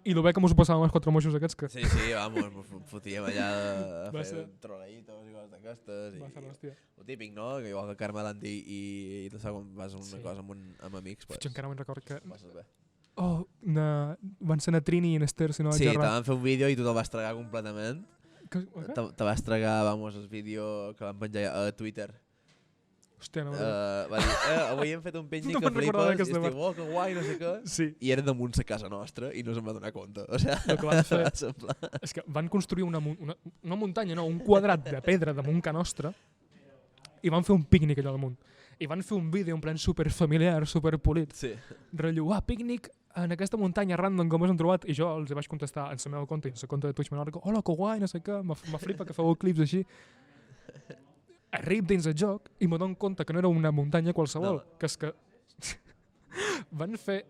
I el bé que mos ho passàvem els 4 moixos aquests que... Sí, vamos, fotíem allà a fer troleitos i coses d'aquestes. Va ser l'hòstia. El típic, no? Que igual que Carme Lanti i tu saps quan vas a una cosa amb amics, pues... Jo encara me'n record que... Passes bé. Van ser na Trini i en Esther, si no vaig errar. Sí, te van fer un vídeo i tu te'l vas tragar completament. Te vas tragar, vamos, el vídeo que van penjar a Twitter. Hòstia, no. Va dir, avui hem fet un pícnic que flipes, i estiu, que guai, no sé què. Sí. I era damunt la casa nostra i no se'n va donar compte. O sigui, el que van fer és que van construir una muntanya, no, un quadrat de pedra damunt ca nostra i van fer un pícnic allà damunt. I van fer un vídeo en plan superfamiliar, superpolit. Sí. Rotllo, pícnic en aquesta muntanya random com us han trobat. I jo els vaig contestar en la meva compte i en la compte de Twitch Menorca, hola, que guai, no sé què, me flipa que feu clips així. Arrib dins el joc i me dono compte que no era una muntanya qualsevol, que és que van fer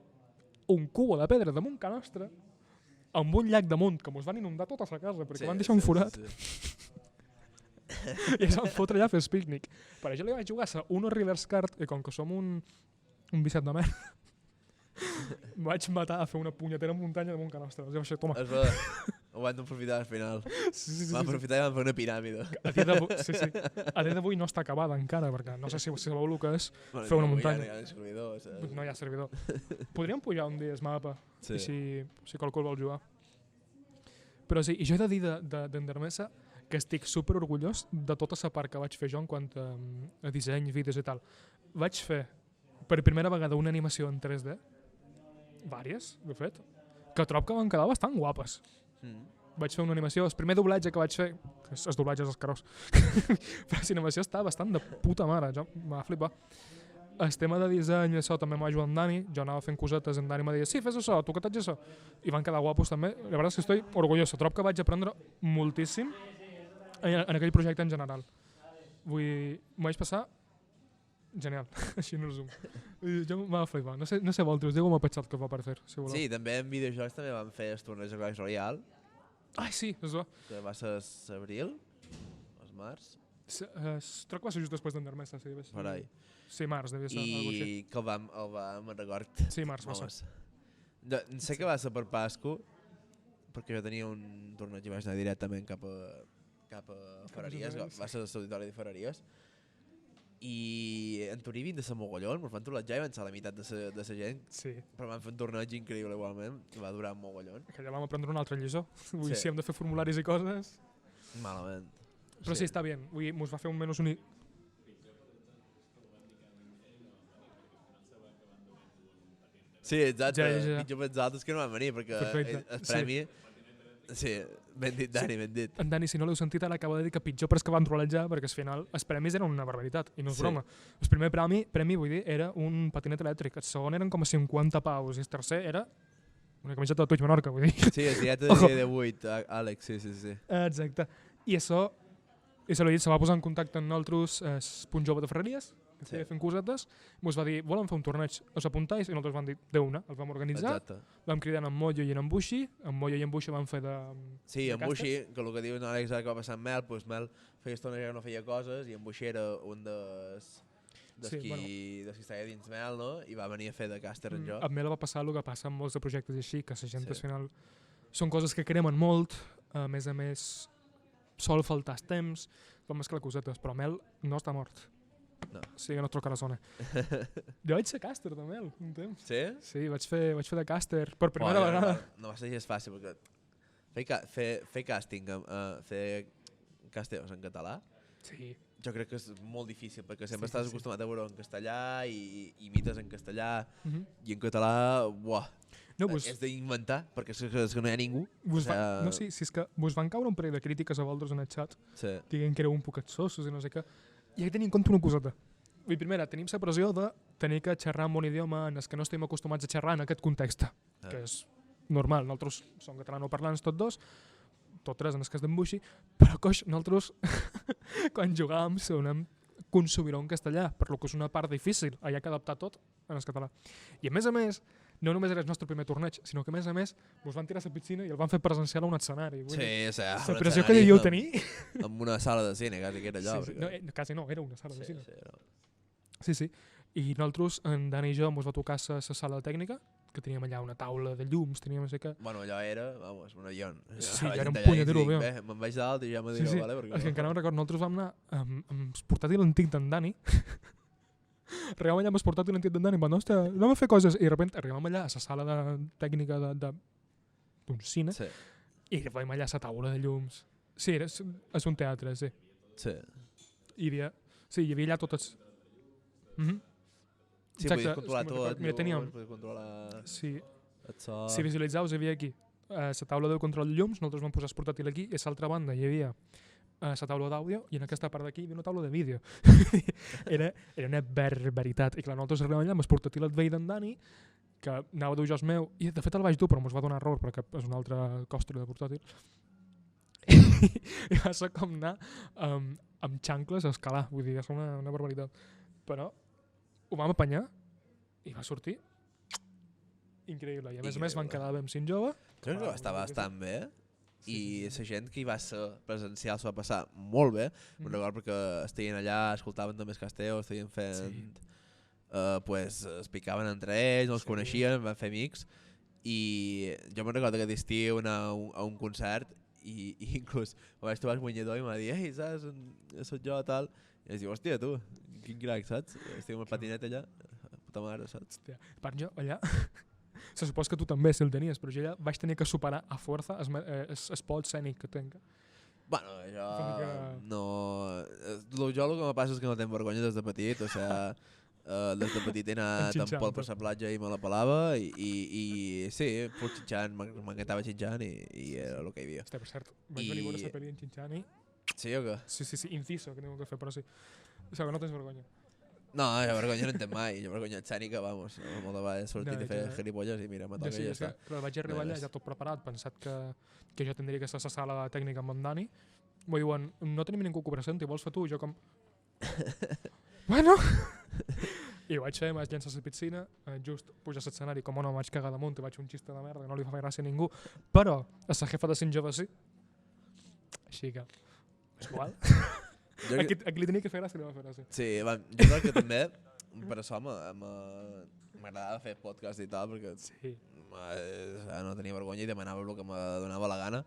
un cubo de pedra damunt ca nostra amb un llac damunt que mos van inundar tota la casa perquè van deixar un forat i es van fotre allà a fer el pícnic. Per això li vaig jugar a Uno Reverse Card i com que som un viciat de merda vaig matar a fer una punyetera muntanya damunt ca nostra. És toma. Ho van aprofitar al final. Van aprofitar i van fer una piràmide. A dia d'avui no està acabada encara, perquè no sé si sabeu el que és fer una muntanya. No hi ha servidor. Podríem pujar un dia el mapa, si qualcú vol jugar. Però sí, i jo he de dir d'Endermesa que estic super orgullós de tota la part que vaig fer jo en quant a disseny, vídeos i tal. Vaig fer per primera vegada una animació en 3D, vàries, de fet, que trobo que van quedar bastant guapes. Vaig fer una animació, el primer doblatge que vaig fer, el doblatge és escarós, però l'animació està bastant de puta mare, jo m'ha flipar. El tema de disseny, això també m'ha ajudat en Dani, jo anava fent cosetes, en Dani m'ha dit, sí, fes això, tu que t'haig això, i van quedar guapos també. La veritat és que estic orgulloso, trobo que vaig aprendre moltíssim en aquell projecte en general. M'ho vaig passar genial, així en resum. Jo m'ha flipar, no sé vosaltres, digue-m'ho a pensat que va per fer, si voleu. Sí, també en videojocs també van fer els torneigs de Clash Royale. Ai, sí, és bo. Que va ser l'abril, el març. Troc que va ser just després d'Endermesa, sí. Per ahí. Sí, març, devia ser. I que el vam record. Sí, març va ser. Sé que va ser per Pasco, perquè jo tenia un torneig i vaig anar directament cap a Ferreries, va ser l'auditori de Ferreries, i en Torí vint de ser mogollon, ens van trolejar i van ser la meitat de la gent, Sí. però van fer un torneig increïble igualment, que va durar un mogollon. Que ja vam aprendre una altra lliçó. Vull dir, Sí. si hem de fer formularis i coses... Malament. Però sí, està bé. Vull dir, mos va fer un menús únic. Sí, exacte. Ja. Pitjor per nosaltres que no van venir, perquè Perfecte. el premi... Sí, ben dit, Dani, ben dit. En Dani, si no l'heu sentit, ara acaba de dir que pitjor per que van trolejar, perquè al final els premis eren una barbaritat, i no és Sí. broma. El primer premi, vull dir, era un patinet elèctric, el segon eren com a 50 paus, i el tercer era una camiseta de Twitch Menorca, vull dir. Sí, el dieta de dia de 8, Àlex, sí. Exacte. I això, i se l'ha dit, se va posar en contacte amb nosaltres, el punt jove de Ferreries, que Sí. feia fent cosetes, i ens va dir, volem fer un torneig, us apuntais? I nosaltres vam dir, d'una, el vam organitzar, Exacte. vam cridar en Mollo i en Buixi, en Mollo i en Buixi van fer de... Sí, de en Buixi, que el que diu Àlex que va passar amb Mel, doncs Mel feia estona que no feia coses, i en Buixi era un dels Sí, qui estava dins Mel, no? I va venir a fer de càster en jo. A mi va passar el que passa amb molts de projectes així, que la gent Sí. al final són coses que cremen molt, a més sol faltar el temps, com més que les cosetes, però Mel no està mort. No. Sí, que no trocarà zona. Jo vaig ser càster de Mel, un temps. Sí? Sí, vaig fer de càster per primera Uau, vegada. No va ser gens fàcil, perquè fer càsting, fer càsters en català, Sí. jo crec que és molt difícil, perquè sempre Sí, estàs sí. acostumat a veure en castellà i imites en castellà, Mhm. i en català, buah, No, vos, és d'inventar, perquè és que no hi ha ningú. vos o sea, no, sí, si és que vos van caure un parell de crítiques a vosaltres en el xat, Sí. dient que éreu un poquet sossos i no sé què. I he de tenir en compte una coseta. Vull dir, primera, tenim la pressió de tenir que xerrar en un idioma en el que no estem acostumats a xerrar en aquest context, que és normal. Nosaltres som catalanoparlants tots dos, tots tres en el cas d'en Buixi, però coix, nosaltres quan jugàvem sonem consumir en castellà, per lo que és una part difícil, hi ha que adaptar tot en el català. I a més, no només era el nostre primer torneig, sinó que a més vos van tirar a la piscina i el van fer presencial a un escenari. Vull dir, Sí, o sea, la pressió que devíeu tenir... Amb una sala de cine, quasi que era allò. Sí, sí. perquè- No, quasi no, era una sala de cine. Sí, no. Sí. I nosaltres, en Dani i jo, ens va tocar la sala tècnica, que teníem allà una taula de llums, teníem no sé què. Bueno, allò era, vamos, un avión. Sí, Vaig ja era un allà i punyetero dic, avió. Bé, me'n vaig dalt i ja me Sí, direu, sí. vale? Perquè És que encara no recordo, nosaltres vam anar amb el portàtil antic d'en Dani. Arribàvem allà amb el portàtil antic d'en Dani, i vam dir, hòstia, anem a fer coses. I de repente arribàvem allà a la sala tècnica d'un cine Sí, i veiem allà la taula de llums. Sí, és un teatre, sí. sí. Hi havia allà totes... Sí, Exacte, podies controlar és com tot, mira, teníem- podies controlar Sí, el so. si visualitzaus, hi havia aquí la taula de control de llums, nosaltres vam posar el portàtil aquí, i a l'altra banda hi havia la taula d'àudio, i en aquesta part d'aquí hi havia una taula de vídeo. era una barbaritat. I clar, nosaltres arribàvem allà amb el portàtil et veia d'en Dani, que anava a dur jo el meu, i de fet el vaig dur, però mos va donar error, perquè és un altre costre de portàtil. I va ser com anar amb xancles a escalar, vull dir, és una barbaritat. Però ho vam apanyar i va sortir increïble. I a més van quedar amb cinc jove. Jo crec que va estar bastant bé. I la gent que hi va ser presencial s'ho va passar molt bé. Me'n recordo perquè estaven allà, escoltaven també els castells, estaven fent... pues es picaven entre ells, no els coneixien, van fer amics. I jo me'n recordo que d'estiu a un concert i inclús me vaig trobar el guanyador i m'ha dit ei, saps, soc jo, tal. I es diu, hòstia, tu, quin crac, saps? Estic amb el patinet allà, puta mare, saps? Hòstia, a part jo allà, se supos que tu també si el tenies, però jo allà vaig tenir que superar a força el por escènic que tinc. Bueno, jo que- no... Jo el que me passa és que no tenc vergonya des de petit, o sea, des de petit he anat amb pol per la platja i me la pelava i sí, fos xinxant, m'encantava xinxant i era el que hi havia. Hòstia, per cert, vaig venir a veure la pel·li en Xinxani. Sí o què? Sí, inciso, que tinc que fer, però sí. O sigui, que no tens vergonya. No, jo vergonya no en tenc mai, jo vergonya escènica, vamos, molt de vegades sortir No, i fer jo- gilipolles i mira, me toca i ja està. Però vaig arribar allà res. ja tot preparat, pensat que jo tindria que estar a la sala tècnica amb en Dani. M'ho diuen, no tenim ningú que ho presenti, vols fer tu? I jo com... bueno... I ho vaig fer, vaig llançar la piscina, just pujar a l'escenari, com no, vaig cagar damunt i vaig fer un xiste de merda, que no li fa gràcia a ningú, però a la jefa de 5 joves sí. Així que, és igual. Jo Aquí li tenia que fer gràcia i li va fer gràcia. Sí, jo crec que també, per això m'agradava fer podcast i tal, perquè Sí. no tenia vergonya i demanava el que me donava la gana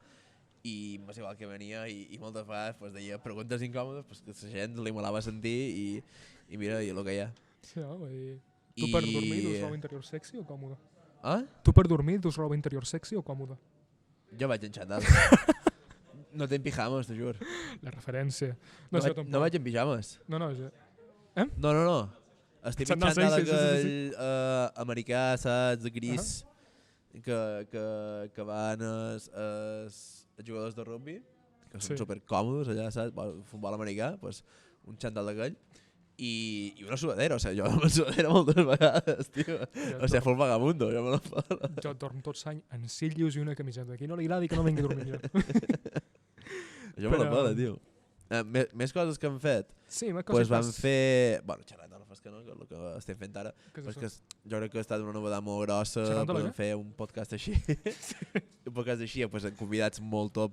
i m'és igual que venia i moltes vegades pues, deia preguntes incòmodes pues, que la gent li molava sentir i mira, i el que hi ha. Sí, home, i... Tu per dormir dus roba interior sexy o còmode? Ah? Tu per dormir dus roba interior sexy o còmode? Jo vaig en xandall. No tenc pijames, t'ho juro. La referència. No vaig en pijames. No, No. Estic en Xandall xandall sexy, aquell sí. americà, saps, de gris, que van els jugadors de rugby, que són supercòmodes allà, saps, futbol americà, pues, un xandall d'aquell, i una sudadera, o sigui, jo amb la sudadera moltes vegades, tio. O sigui, full vagamundo, jo me la falo. Jo dorm tot l'any en cillos i una camiseta. Aquí no li agradi que no vingui a dormir jo. Això me la falo, tio. Més coses que hem fet, pues vam fer... Bueno, xerrat de la fosca, no? Que és el que estem fent ara. Pues que jo crec que ha estat una novetat molt grossa, podem fer un podcast així. Un podcast així, pues, amb convidats molt top.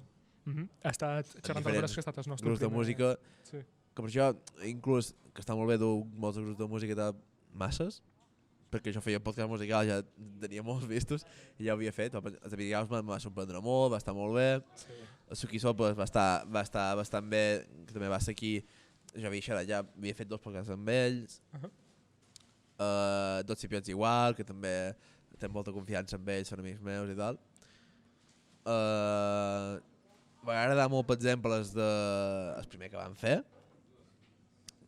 Ha estat xerrant de l'hores que ha estat els nostres grups de música. Que per això, inclús, que està molt bé dur molts grups de música de masses, perquè jo feia podcast musical, ja tenia molts vistos, i ja ho havia fet. Els Abigails em va sorprendre molt, va estar molt bé. El Suki Sopes va estar bastant bé, que també va ser aquí. Jo ja havia fet 2 podcasts amb ells. Dos Cipions igual, que també tenc molta confiança amb ells, són amics meus i tal. M'ha agradat molt, per exemple, el primer que vam fer,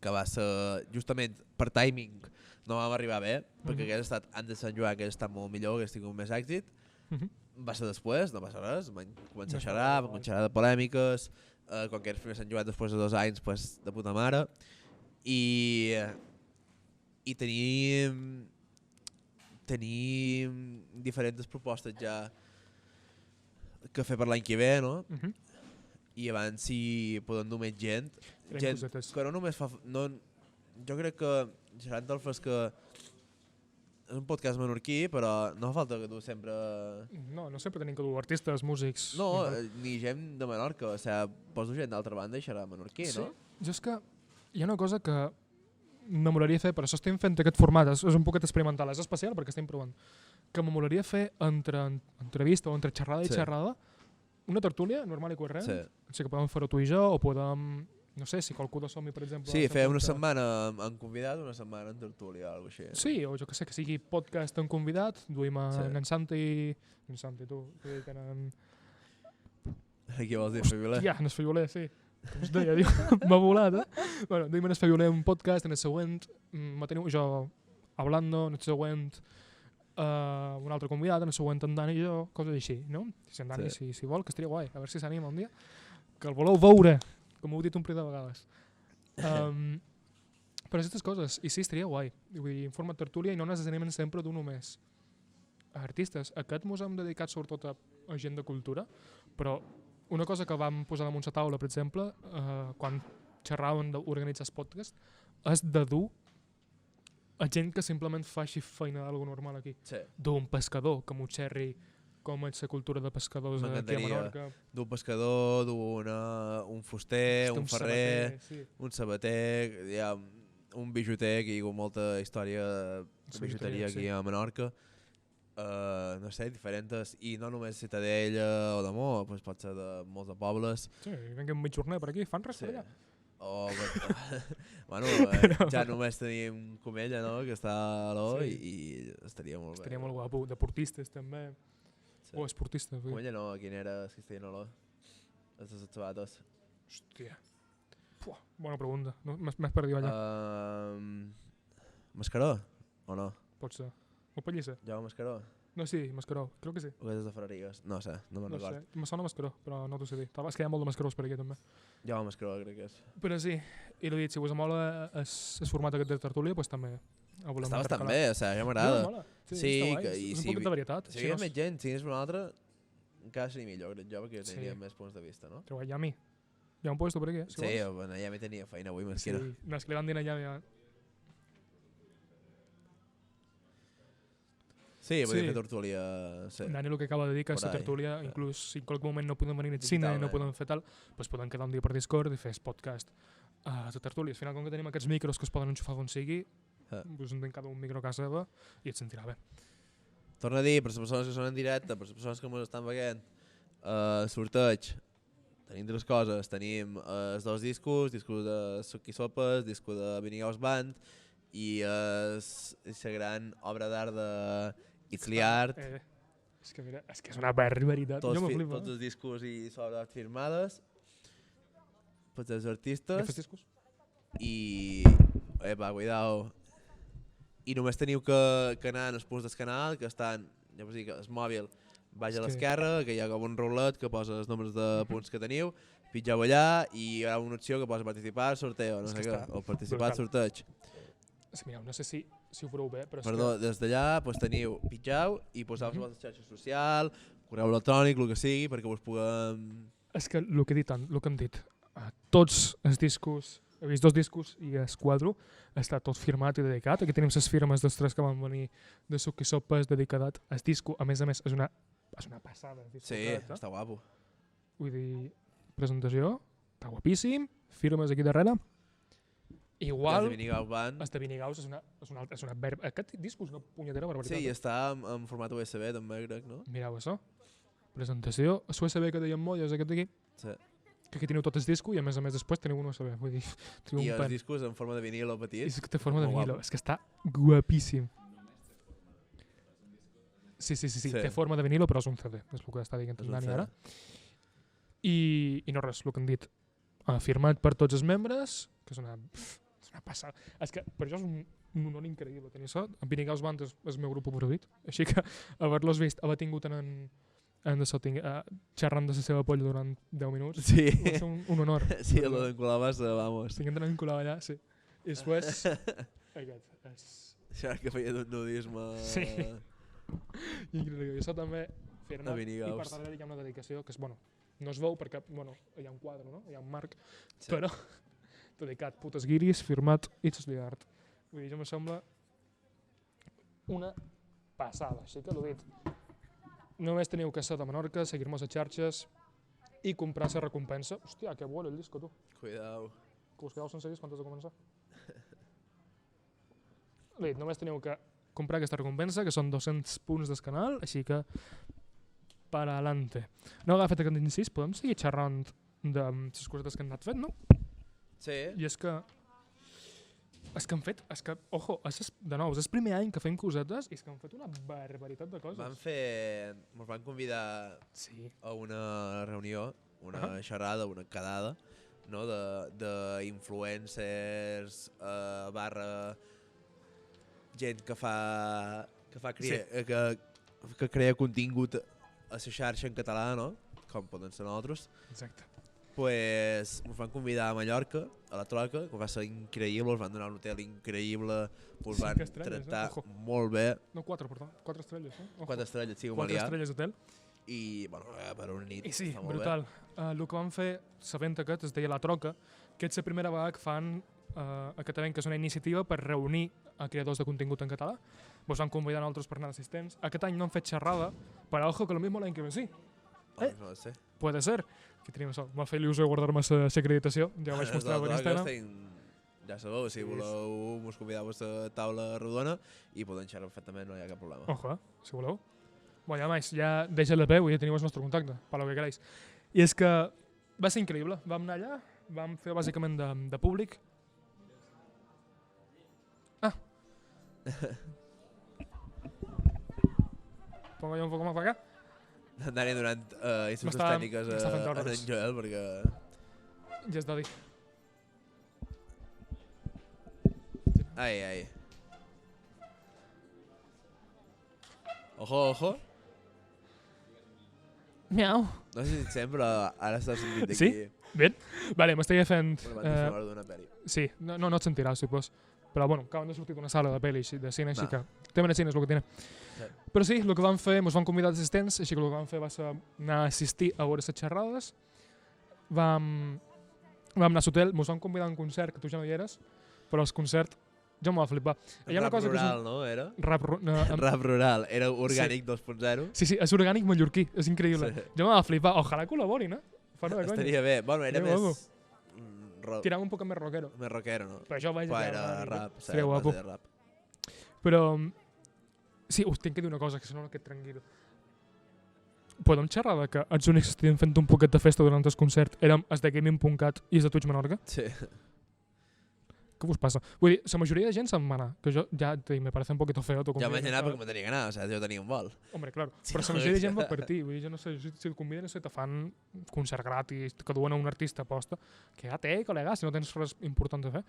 que va ser justament per timing no vam arribar bé, perquè hagués estat antes de Sant Joan, hagués estat molt millor, hagués tingut més èxit. Va ser després, no passa res, vam començar a xerrar, vam començar de polèmiques, quan que era el primer Sant Joan després de 2 anys, pues, de puta mare, i tenim diferents propostes ja que fer per l'any que ve, no? I abans si podem dur més gent que no només fa... Jo crec que Gerard Dolfes que és un podcast menorquí, però no fa falta que tu sempre... No sempre tenim que dur artistes, músics... No, ni gent de Menorca, o sigui, pots dur gent d'altra banda i serà menorquí, no? Jo és que hi ha una cosa que m'amolaria fer, per això estem fent aquest format, és un poquet experimental, és especial perquè estem provant, que m'amolaria fer entre entrevista o entre xerrada i xerrada, una tertúlia normal i corrent, que podem fer-ho tu i jo, o podem, no sé, si qualcú de Som-hi, per exemple... Sí, fer una setmana amb convidat, una setmana en tertúlia, o alguna cosa així. Sí, o jo que sé, que sigui podcast amb convidat, duim en Santi, tu, que en... Aquí vols dir Fayoler? Ja, en Fayoler, sí. Com es deia, m'ha volat, Bueno, duim en Fayoler un podcast, en el següent me teniu jo hablando, en el següent un altre convidat, en el següent en Dani i jo, coses així, no? Si en Dani, si vol, que estaria guai, a veure si s'anima un dia, que el voleu veure, com ho he dit un parell de vegades. Però aquestes coses, i sí, estaria guai, vull dir, en forma tertúlia i no necessàriament sempre dur només a artistes. Aquest mos hem dedicat sobretot a gent de cultura, però una cosa que vam posar damunt la taula, per exemple, quan xerràvem d'organitzar el podcast, és de dur a gent que simplement fa així feina d'algo normal aquí. D'un pescador, que m'ho xerri com és la cultura de pescadors aquí a Menorca. D'un pescador, un fuster, un ferrer, un sabater, hi ha un bijuter que hi ha molta història de bijuteria aquí a Menorca. No sé, diferents, i no només Ciutadella o d'Amor, doncs pot ser de molts de pobles. Sí, vinguem mig jornada per aquí, fan res per allà. Bueno, ja només tenim Comella, no?, que està a l'O i estaria molt bé. Estaria molt guapo, deportistes també, o esportistes. Comella no, quin era els que estaven a l'O? Els de les sabates. Hòstia, bona pregunta, m'has perdut allà. Mascaró, o no? Pot ser. O Pallissa? Jaume Mascaró? No, sí, Mascaró, crec que sí. O és de Ferrarigues? No sé, no me'n record. Me sona Mascaró, però no t'ho sé dir. És que hi ha molt de Mascarós per aquí també. Jaume Mascaró crec que és. Però sí, i l'he dit, si us mola el format aquest de tertúlia, doncs també ho volem intercalar. Està bastant bé, o sigui, ja m'agrada. Sí, està guai, és un poquet de varietat. Si hi havia més gent, si hi hagués un altre, encara seria millor, crec jo, perquè tindria més punts de vista, no? Però Yami, hi ha un puesto per aquí, si vols. Sí, bueno, Yami tenia feina avui, mesquina. Sí, no, és que li van dir a Yami... Sí, podria fer tertúlia... Dani el que acaba de dir que la tertúlia, inclús si en qualque moment no podem venir al cine, no podem fer tal, doncs podem quedar un dia per Discord i fer el podcast a la tertúlia. Al final, com que tenim aquests micros que es poden enxufar on sigui, doncs en tenim cada un micro a casa seva i et sentirà bé. torno a dir, per les persones que són en directe, per les persones que ens estan veient, sorteig, tenim 3 coses. Tenim els 2 discos de Suc i Sopes, disco de Vinigaus Band i la gran obra d'art de It's Art. És que mira, és que és una barbaritat. Jo me flipo. Tots els discos i obres d'art firmades per els artistes. Ja fes discos? I... cuidao. I només teniu que anar en els punts del canal, que estan, ja us dic, el mòbil baix a l'esquerra, que hi ha com un roulet que posa els nombres de punts que teniu, pitjau allà i hi haurà una opció que posa participar, sorteo, no sé què, o participar al sorteig. Sí, mireu, no sé si ho fareu bé, però Perdó, des d'allà teniu pitjau i poseu la vostra xarxa social, correu electrònic, el que sigui, perquè us puguem... És que el que hem dit, tots els discos, he vist 2 discos i els 4, està tot firmat i dedicat. Aquí tenim les firmes dels 3 que van venir de Suc i Sopes dedicat. El disco, a més, és una passada. Sí, està guapo. Vull dir, presentació, està guapíssim, firmes aquí darrere. Igual, els de Vinigaus és una verba. Aquest disco és una punyetera barbaritat. Sí, i està en format USB també, crec, no? Mireu això. Presentació. El USB que deien molt, és aquest d'aquí. Sí. Que aquí teniu tot el disco i a més després teniu un USB. Vull dir, i els discos en forma de vinil o petits. És que té forma de vinil, és que està guapíssim. Sí, té forma de vinilo, però és un CD, és el que està dient el Dani ara. I no res, el que han dit. Firmat per tots els membres, que és una passada. És que per això és un honor increïble tenir això. En Vinigaus Band és el meu grup favorit, així que haver-los vist, haver tingut xerrant de la seva polla durant 10 minuts, sí. Va ser un honor. Sí, lo d'encolabas, vamos. Tinc entrenat encolava allà, sí. I després, aquest és... Això que feia d'un nudisme... Sí. Increïble. Això també a Vinigaus. I per darrere hi ha una dedicació que és, bueno, no es veu perquè, bueno, hi ha un quadre, no? Hi ha un marc, sí. Però dedicat putes guiris, firmat It's Art. Vull dir, jo me sembla una passada, així que l'ho dit. Només teniu que ser de Menorca, seguir-me a les xarxes i comprar la recompensa. Hòstia, que bo el disco, tu. Cuidao. Que us quedeu sense disc quan has de començar. L'he dit, només teniu que comprar aquesta recompensa, que són 200 punts del canal, així que para adelante. No he agafat aquest incís, podem seguir xerrant de les cosetes que han anat fent, no? Sí. I és que han fet, ojo, de nou, és el primer any que fem cosetes i és que han fet una barbaritat de coses. Ens van convidar a una reunió, una xerrada, una quedada, no? D'influencers barra gent que crea contingut a la xarxa en català, no? Com poden ser nosaltres. Exacte. Pues ens van convidar a Mallorca, a la Troca, que va ser increïble, ens van donar un hotel increïble, ens van tractar molt bé. No, 4 estrelles, eh? 4 estrelles, sí, 4 estrelles d'hotel. I, bueno, per una nit. I sí, brutal. El que van fer, l'event aquest, es deia La Troca, que és la primera vegada que fan aquest event, que és una iniciativa per reunir a creadors de contingut en català. Ens van convidar nosaltres per anar assistents. Aquest any no han fet xerrada, però ojo que lo mismo l'any que ve sí. No ho sé. Puede ser. Aquí tenim això. M'ha fet il·lusió guardar-me l'acreditació. Ja ho vaig mostrar per Instagram. Ja sabeu, si voleu, us convideu a la taula rodona i podem xerrar perfectament, no hi ha cap problema. Ojo, si voleu. Bueno, ja més, ja deixa la veu i ja teniu el nostre contacte, per lo que queráis. I és que va ser increïble. Vam anar allà, vam fer bàsicament de públic. Pongo yo un poco más para acá. Andaré donant instruccions tècniques a en Joel, perquè... Ja està dit. Ai. Ojo. Miau. No sé si et sent, però ara estàs sentint d'aquí. Sí? Ben? Vale, m'estic fent... d'una pel·li. Sí, no et sentiràs, supos. Però bueno, acaben de sortir d'una sala de pel·li, de cine, així que... Tema de cine és el que tenen. Sí. Però sí, el que vam fer, ens van convidar als assistents, així que el que vam fer va ser anar a assistir a veure les xerrades. Vam anar a l'hotel, ens van convidar a un concert, que tu ja no hi eres, però el concert jo m'ho va flipar. Rap rural, no? Era? Rap rural, era orgànic 2.0. Sí, és orgànic mallorquí, és increïble. Sí. Jo m'ho va flipar, ojalà col·laborin, Estaria bé, bueno, era més... Tirant un poc més rockero. Més rockero, no? Però jo vaig era rap, rap. Però Sí, us tinc que dir una cosa, que si no no quedo tranquil. Podem xerrar de que els únics que estiguem fent un poquet de festa durant el concert érem els de Gaming.cat i els de Twitch Menorca? Sí. Què us passa? Vull dir, la majoria de gent se'n va anar, que jo ja te dic, me parece un poquito feo. Ja vaig anar perquè me tenia que anar, o sigui, jo tenia un vol. Hombre, claro. Sí, Però la majoria de gent va per ti. Vull dir, jo no sé, si et conviden, si te fan concert gratis, que duen a un artista aposta, que ja té, col·lega, si no tens res important a fer.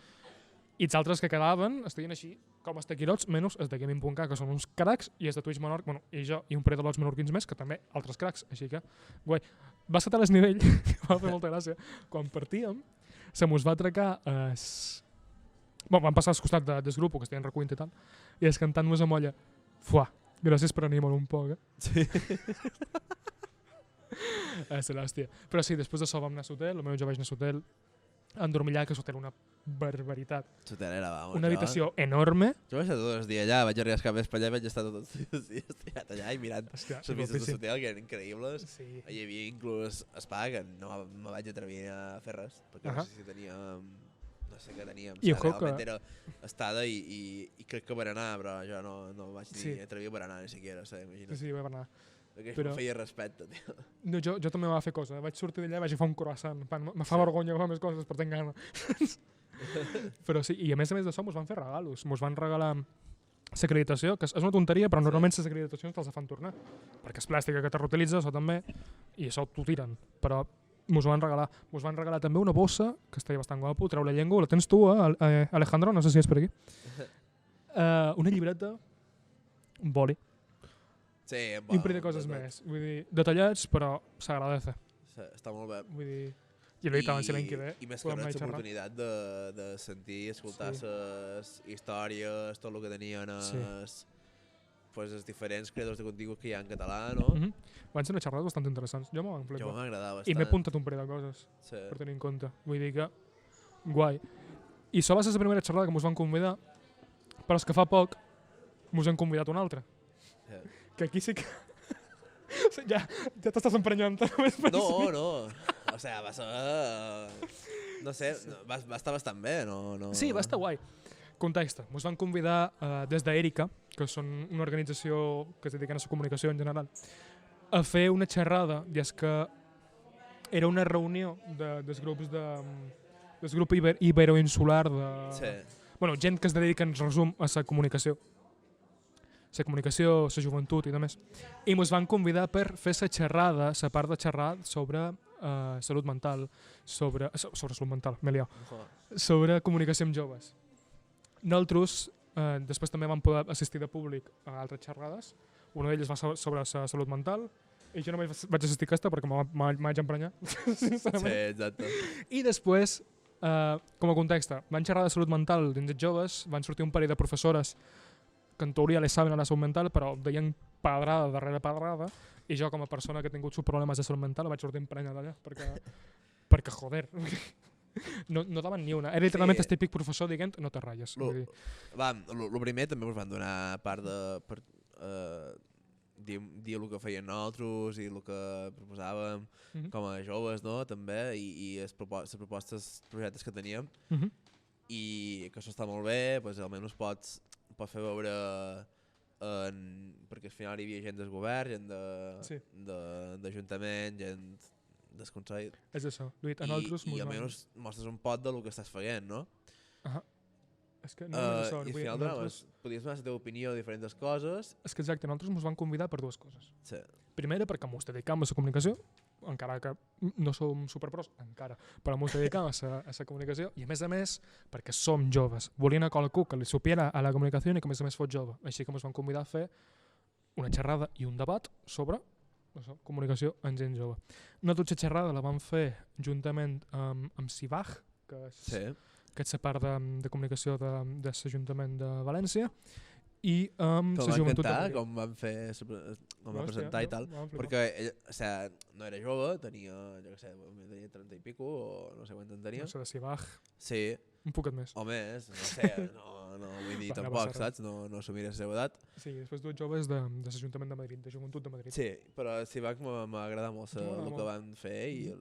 I els altres que quedaven estiguin així com els taquirots, menys els de Gaming.cat, que són uns cracs, i els de Twitch Menorca, bueno, i jo, i un parell de lots menorquins més, que també altres cracs, així que, guai. Va ser tal nivell, que va fer molta gràcia. Quan partíem, se mos va atracar Bueno, vam passar al costat del grup, que estaven recollint i tal, i és cantant-nos a molla. Fuà, gràcies per animar un poc, Sí. ser l'hòstia. Però sí, després d'això vam anar a l'hotel, almenys jo vaig anar a l'hotel, a endormillar, que l'hotel una barbaritat. L'hotel era, vamos. Una habitació enorme. Jo vaig estar tots els dies allà, vaig arribar a cap per allà i vaig estar tots els dies tirat allà i mirant Hòstia, les vistes de l'hotel, que eren increïbles. Sí. Hi havia inclús spa, que no me vaig atrevir a fer res, perquè no sé si teníem... No sé què teníem, I realment era estada i crec que per anar, però jo no vaig ni atrevir per anar ni siquiera, imagina't. Sí, vaig anar. Perquè això em feia respecte, tio. No, jo també me va fer cosa, vaig sortir d'allà i vaig fer un croissant, me fa vergonya agafar més coses, però tinc gana. Però sí, i a més d'això mos van fer regalos, mos van regalar l'acreditació, que és una tonteria, però normalment les acreditacions te'ls fan tornar, perquè és plàstica que te reutilitza, això també, i això t'ho tiren, però mos van regalar també una bossa, que estava bastant guapo, treu la llengua, la tens tu, Alejandro, no sé si és per aquí. Una llibreta, un boli, sí, i un parell de coses més, vull dir, detallats, però s'agradece. Sí, està molt bé. Vull dir, i l'he dit abans l'any que ve. I més que res l'oportunitat de sentir i escoltar les històries, tot el que tenien els diferents creadors de contingut que hi ha en català, no? Van ser unes xerrades bastant interessants. Jo m'ho van flipar. Jo m'agradava bastant. I m'he apuntat un parell de coses per tenir en compte. Vull dir que, guai. I això va ser la primera xerrada que mos van convidar, però és que fa poc mos han convidat una altra. Que aquí sí que... ja t'estàs emprenyant. No. O sigui, va ser... No sé, va estar bastant bé, no... Sí, va estar guai. Context, ens van convidar des d'Erica, que són una organització que es dediquen a la comunicació en general, a fer una xerrada, i és que era una reunió dels grups del grup iberoinsular de... Bueno, gent que es dedica, en resum, a la comunicació. La comunicació, la joventut i demés. I ens van convidar per fer la xerrada, la part de xerrar sobre salut mental, sobre salut mental, m'he liat, sobre comunicació amb joves. Nosaltres després també vam poder assistir de públic a altres xerrades. Una d'elles va sobre la salut mental i jo només vaig assistir a aquesta perquè me vaig emprenyar, sincerament. Sí, exacte. I després, com a context, van xerrar de salut mental dins els joves, van sortir un parell de professores que en teoria les saben a la salut mental, però deien pedrada darrere pedrada, i jo com a persona que ha tingut problemes de salut mental vaig sortir emprenyat allà, perquè joder... No daven ni una. Era literalment el típic professor dient no te ratlles. El primer també ens van donar part per dir el que feien nosaltres i el que proposàvem com a joves, no? També, i les propostes, projectes que teníem, i que això està molt bé, doncs almenys pots fer veure perquè al final hi havia gent del govern, gent d'Ajuntament, gent del Consell. És això. I almenys mostres un pot del que estàs fent, no? És que no és això. I al final podies donar la teva opinió de diferents coses. És que exacte, nosaltres ens van convidar per dues coses. Sí. Primera, perquè ens dedicam a la comunicació, encara que no som superpros, encara, però ens dedicam a la comunicació, i a més, perquè som joves. Volien a qualcú que li supiera a la comunicació i que a més fos jove. Així que ens van convidar a fer una xerrada i un debat sobre comunicació en gent jove. No tota la xerrada la vam fer juntament amb CIVAG, que és la part de comunicació de l'Ajuntament de València, i amb la Joventut de Madrid. Com van fer, com van presentar i tal, perquè ell no era jove, tenia, jo què sé, tenia 30 i pico, o no sé quant en tenia. No sé, de CIVAG. Sí. Un poquet més. O més, no sé, no vull dir tampoc, saps? No assumir la seva edat. Sí, després dues joves de l'Ajuntament de Madrid, de Joventut de Madrid. Sí, però CIVAG m'agrada molt el que van fer i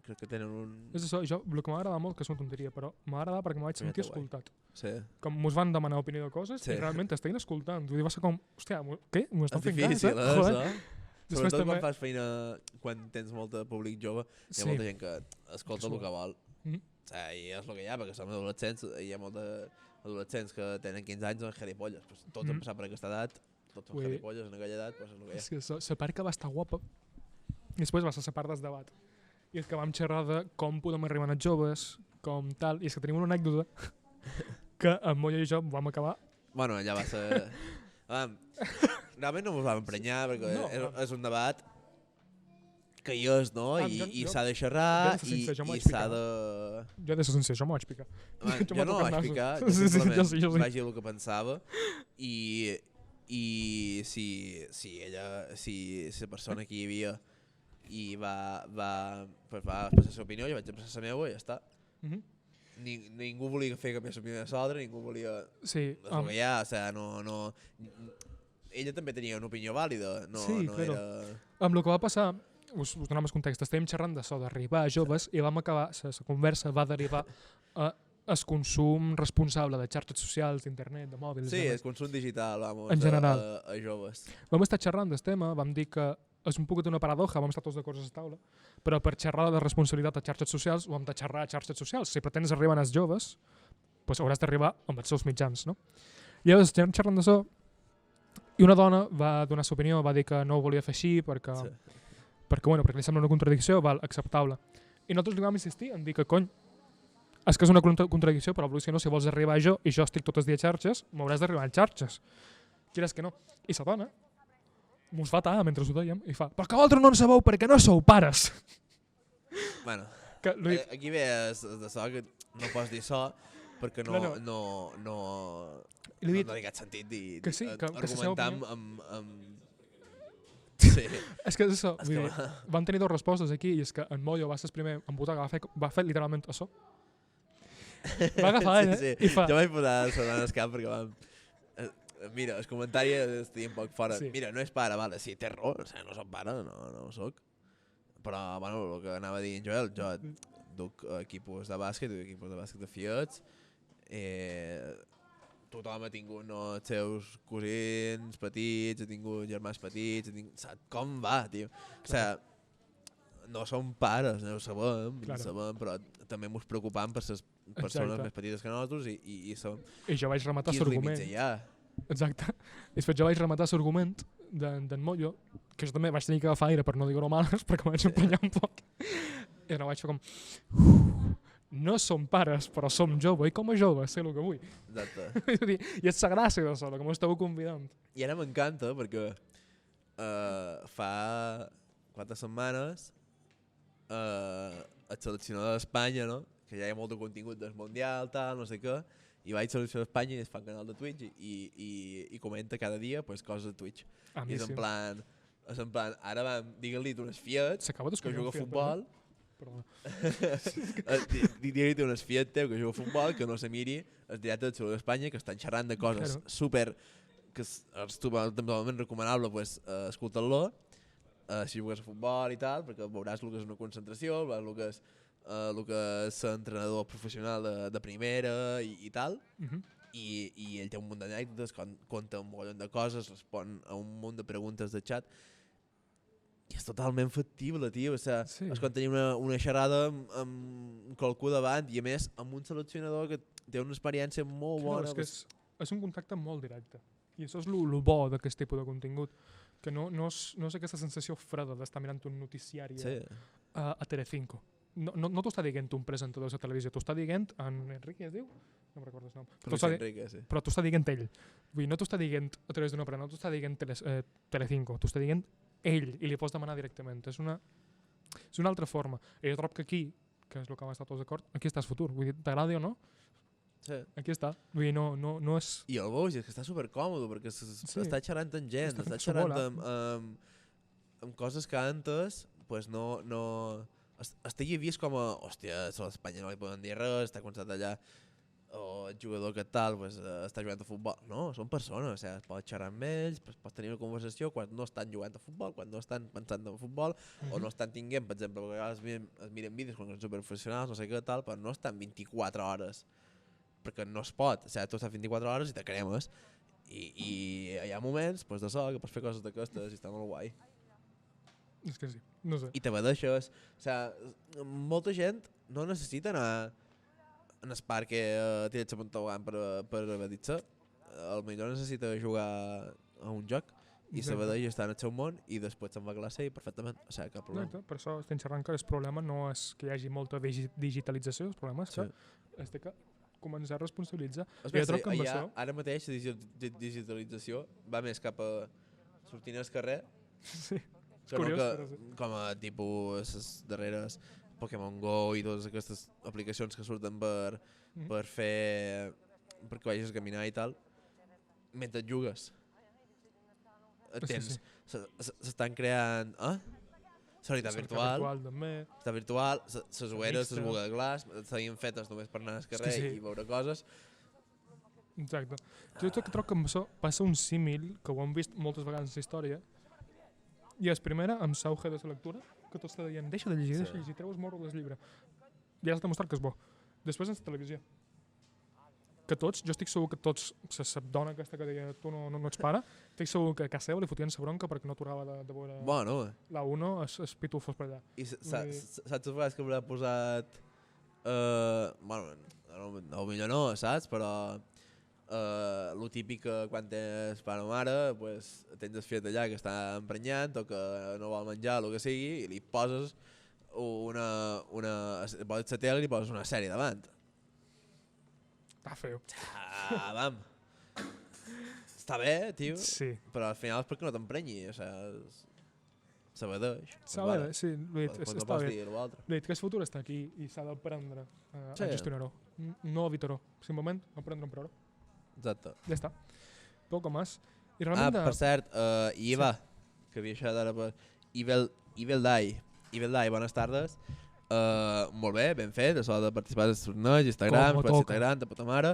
Crec que tenen un... És això, jo, el que m'ha agradat molt, que és una tonteria, però m'ha agradat perquè m'ho vaig sentir guai. escoltat. Sí. Com mos van demanar opinió de coses Sí. i realment t'estan escoltant. Vull dir, va ser com, hòstia, què? M'ho estan És fent difícil, cas, això. Després Sobretot també... quan fas feina, quan tens molt de públic jove, hi ha Sí. molta gent que escolta el que vol. Mhm. O sigui, i és el que hi ha, perquè som adolescents, hi ha molts adolescents que tenen 15 anys són gilipolles. Pues tots hem passat per aquesta edat, tots som Ui. gilipolles en aquella edat, pues és el que hi ha. És que la part que va estar guapa i després va ser la part del debat. I és que vam xerrar de com podem arribar als joves, com tal, i és que tenim una anècdota que en Moya i jo vam acabar... Bueno, allà va ser... Realment no ens vam emprenyar, perquè No, és un debat que hi és, no? I s'ha de xerrar jo de ser sincere, jo m'ho i vaig s'ha de... Jo de ser sincer, jo m'ho vaig picar. Jo no ho vaig picar, jo Sí, simplement jo sí. vaig dir el que pensava i si la persona que hi havia i va expressar la seva opinió, jo vaig expressar la meva i ja està. Mhm. Ningú volia fer canviar l'opinió de l'altre, ningú volia... Sí, És el que hi ha, o sigui, no... Ella també tenia una opinió vàlida, no claro. era... Amb el que va passar, us donem el context, estàvem xerrant d'això, d'arribar a joves i vam acabar, la conversa va derivar a el consum responsable de xarxes socials, d'internet, de mòbils... Sí, el consum digital, vamos, en general. a joves. Vam estar xerrant del tema, vam dir que és un poquet una paradoja, vam estar tots d'acord a la taula, però per xerrar de responsabilitat a xarxes socials ho hem de xerrar a xarxes socials. Si pretens arribar als joves, doncs hauràs d'arribar amb els seus mitjans, no? I llavors estem xerrant d'això i una dona va donar la seva opinió, va dir que no ho volia fer així perquè li sembla una contradicció, val, acceptable. I nosaltres li vam insistir en dir que, cony, és que és una contradicció, però si no, si vols arribar jo i jo estic tot el dia a xarxes, m'hauràs d'arribar a xarxes. Quieres que no. I la dona mos fa tallar mentre ho dèiem i fa, però que vosaltres no en sabeu perquè no sou pares. Bueno, Que, aquí ve d'això que no pots dir això perquè no I li he dit, té cap sentit dir, que sí, que la seva argumentar amb... Sí. és que és això, vull dir, van tenir dues respostes aquí i és que en Moyo va ser el primer en puta que va fer literalment això. Va agafar ella i fa... Jo vaig posar la dona al cap perquè vam... Mira, el comentari estigui un poc fora. Sí. Mira, no és pare, vale, sí, té raó, o sigui, no soc pare, no soc. Però, bueno, el que anava a dir en Joel, jo duc equipos de bàsquet, de fiats, tothom ha tingut els seus cosins petits, ha tingut germans petits, sap com va, tio. O sigui, no som pares, no ho sabem, però també ens preocupem per les persones més petites que nosaltres i som... I jo vaig rematar l'argument. Quins límits hi ha? Exacte. I després jo vaig rematar l'argument d'en Moyo, que jo també vaig tenir que agafar aire per no dir-ho males, perquè m'vaig emprenyar un poc. I no vaig fer com... No som pares, però som joves, i com a joves sé el que vull. Exacte. I és la gràcia d'això, que m'esteu convidant. I ara m'encanta perquè fa 4 setmanes el seleccionador d'Espanya, no? Que ja hi ha molt de contingut del Mundial, tal, no sé què, i vaig seleccionar Espanya i es fa un canal de Twitch i comenta cada dia pues, coses de Twitch. I és en plan, ara vam, digue-li unes fiat que juga a futbol, digue-li unes fiat teu que juga a futbol, que no se miri el directe del Selecció d'Espanya, que estan xerrant de coses super, que és totalment recomanable, pues, escolta-lo, si jugues a futbol i tal, perquè veuràs el que és una concentració, veuràs el que és entrenador professional de primera i tal, i ell té un munt d'anècdotes, conta un mogollon de coses, respon a un munt de preguntes de xat, i és totalment factible, tio. O sigui, és quan tenim una xerrada amb qualcú davant i a més amb un seleccionador que té una experiència molt bona. És un contacte molt directe i això és el bo d'aquest tipus de contingut, que no és aquesta sensació freda d'estar mirant un noticiari a Telecinco. No t'ho està dient un presentador de la televisió, t'ho està dient en Enrique, es diu? No me'n recordo el nom. Però t'ho està dient ell. Vull dir, no t'ho està dient a través d'una prena, no t'ho està dient Telecinco, t'ho està dient ell i li pots demanar directament. És una altra forma. I jo trobo que aquí, que és el que hem estat tots d'acord, aquí està el futur. Vull dir, t'agradi o no? Sí. Aquí està. Vull dir, no és... I el veus, és que està supercòmode, perquè està xerrant amb gent, està xerrant amb coses que antes pues no... Estigui vist com a, hòstia, a l'Espanya no li poden dir res, està començat allà o el jugador que tal pues, està jugant a futbol. No, són persones, o sigui, pots xerrar amb ells, pots tenir una conversació quan no estan jugant a futbol, quan no estan pensant en futbol, o no estan tinguent, per exemple, a vegades es miren vídeos quan són superprofessionals, no sé què tal, però no estan 24 hores, perquè no es pot, o sigui, tu estàs 24 hores i te cremes, i hi ha moments pues, de so que pots fer coses d'aquestes i està molt guai. És que sí, no sé. I te deixes, o sigui, molta gent no necessita anar en el parc que tirar-se un tobogan per evadir-se. Potser necessita jugar a un joc i s'evadeix està en el seu món i després se'n va a classe i perfectament, o sigui, cap problema. Per això estem xerrant que el problema no és que hi hagi molta digitalització, el problema és que és que començar a responsabilitzar. Ara mateix la digitalització va més cap a sortir al carrer, sí. És curiós, però sí. Com a tipus les darreres Pokémon Go i totes aquestes aplicacions que surten per fer perquè vagis a caminar i tal, mentre jugues. S'estan creant realitat virtual, realitat virtual, les ulleres, les Google Glass, s'havien fetes només per anar al carrer i veure coses. Exacte. Jo trobo que passa un símil que ho hem vist moltes vegades en la història, i és primera amb l'auge de la lectura, que tots te deien deixa de llegir, treu-vos morro del llibre. I has demostrat que és bo. Després en la televisió. Que tots, jo estic segur que tots, la dona aquesta que deia tu no ets pare, estic segur que a casa seva li fotien la bronca perquè no aturava de veure la 1, els pitufos per allà. I saps les vegades que m'ha posat... potser no, saps? Però lo típic que quan tens pare o mare tens el fill d'allà que està emprenyant o que no vol menjar o el que sigui i li poses poses la tele i li poses una sèrie davant. Està feo. Vam. Està bé, tio, però al final és perquè no t'emprenyi, o sigui, s'abadeix. S'abadeix, sí, està bé. Dit que el futur està aquí i s'ha d'aprendre a gestionar-ho, no evitar-ho, simplement aprendre a emprar-ho. Exacte. Ja està. Poc més. Per cert, Iva, que havia deixat ara per... Evil Die, bones tardes. Molt bé, ben fet, això de participar als torneigs, Instagram, de puta mare.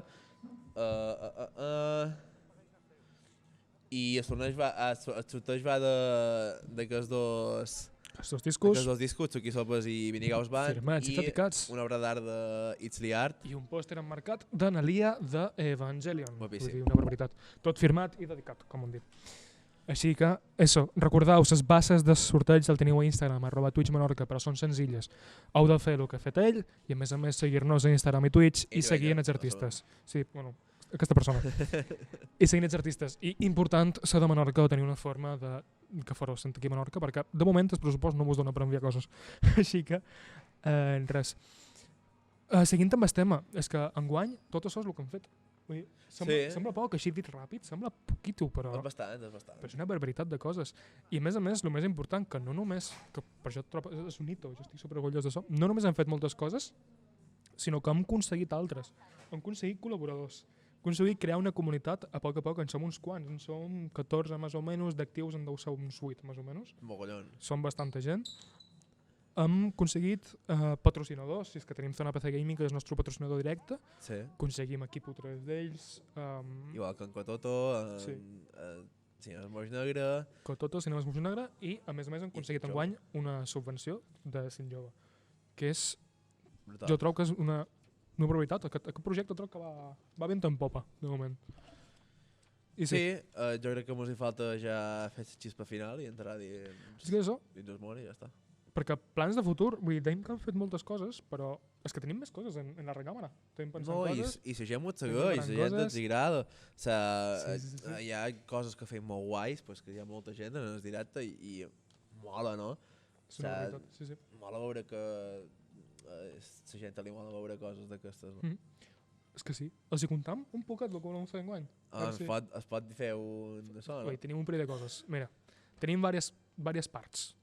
I el torneig va d'aquests dos... Els discos. Aquests dos discos, Chucky Sopes i Vinigaus Band. Firmats i fabricats. Una obra d'art d'Itzli Art. I un pòster emmarcat d'Analia d'Evangelion. Guapíssim. Una barbaritat. Tot firmat i dedicat, com hem dit. Així que, recordeu, les bases de sorteig el teniu a Instagram, @twitchmenorca, però són senzilles. Heu de fer el que ha fet ell i, a més, seguir-nos a Instagram i Twitch i seguir els artistes. Sí, bueno, aquesta persona. I seguint els artistes. I important, s'ha de Menorca tenir una forma que fareu sentir aquí a Menorca, perquè de moment el pressupost no vos dona per enviar coses. Així que, res. Seguint amb el tema, és que enguany tot això és el que han fet. Vull dir, sembla poc, així dit ràpid, sembla poquito, però... És bastant. Però és una barbaritat de coses. I a més, el més important, que no només, que per això és un hito, jo estic superorgullós d'això, no només hem fet moltes coses, sinó que hem aconseguit altres. Hem aconseguit col·laboradors. Hem aconseguit crear una comunitat a poc, en som uns quants, en som 14 més o menys, d'actius en deu ser uns 8 més o menys. Mogollon. Som bastanta gent. Hem aconseguit patrocinadors, si és que tenim Zona PC Gaming, que és el nostre patrocinador directe. Sí. Aconseguim equip U3 d'ells. Igual que en Cototo, Cinemes Moix Negre... Cototo, Cinemes Moix Negre, i a més hem aconseguit enguany una subvenció de Cint Jove, que és... Brutal. Jo trobo que és una probabilitat. Aquest projecte trobo que va vent en popa, de moment. I sí, jo crec que ens hi falta ja fer la xispa final i entrar dins el món i ja està. Perquè plans de futur, vull dir, tenim que hem fet moltes coses, però és que tenim més coses en la recàmera. Tenim pensant coses. I la gent ho segueix, la gent ens agrada. Hi ha coses que fem molt guais, que hi ha molta gent en el directe i mola, no? És una veritat, sí. Mola veure que la gent li mola veure coses d'aquestes, no? És que sí. Els hi comptam un poquet el que volem fer enguany. Es pot fer un... Tenim un parell de coses. Mira, tenim diverses parts.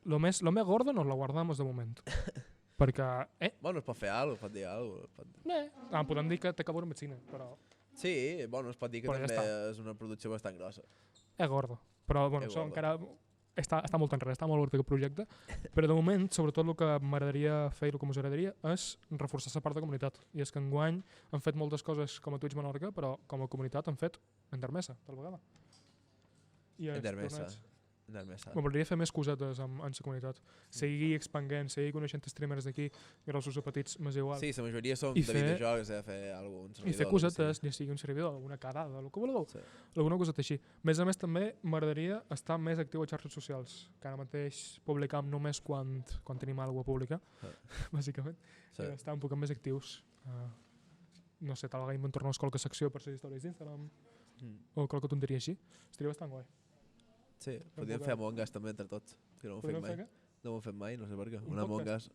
Lo més gordo nos lo guardamos de moment. Perquè... Bueno, es pot fer alguna cosa, es pot dir alguna cosa. Podem dir que té que veure amb el cine, però... Sí, bueno, es pot dir que també és una producció bastant grossa. És gordo. Però, bueno, encara... està molt en res, està molt obert aquest projecte, però de moment, sobretot el que m'agradaria fer i el que m'us agradaria és reforçar la part de comunitat. I és que enguany han fet moltes coses com a Twitch Menorca, però com a comunitat han fet Endermesa, tal vegada. I els torneigs. M'agradaria fer més cosetes en la comunitat. Seguir expanguent, seguir coneixent streamers d'aquí, grossos o petits, m'és igual. Sí, la majoria som de videojocs, fer algun servidor. I fer cosetes, ja sigui un servidor, alguna cadada, el que vulgueu, alguna coseta així. A més també m'agradaria estar més actiu a xarxes socials, que ara mateix publicam només quan tenim alguna cosa a publicar, bàsicament. Estar un poc més actius. No sé, tal vegada inventar-nos qualque secció per les històries d'Instagram o qualque tonteria així. Estaria bastant guai. Sí, podríem fer Among Us també entre tots, que no ho hem fet mai. No ho hem fet mai, no sé per què. Un Among Us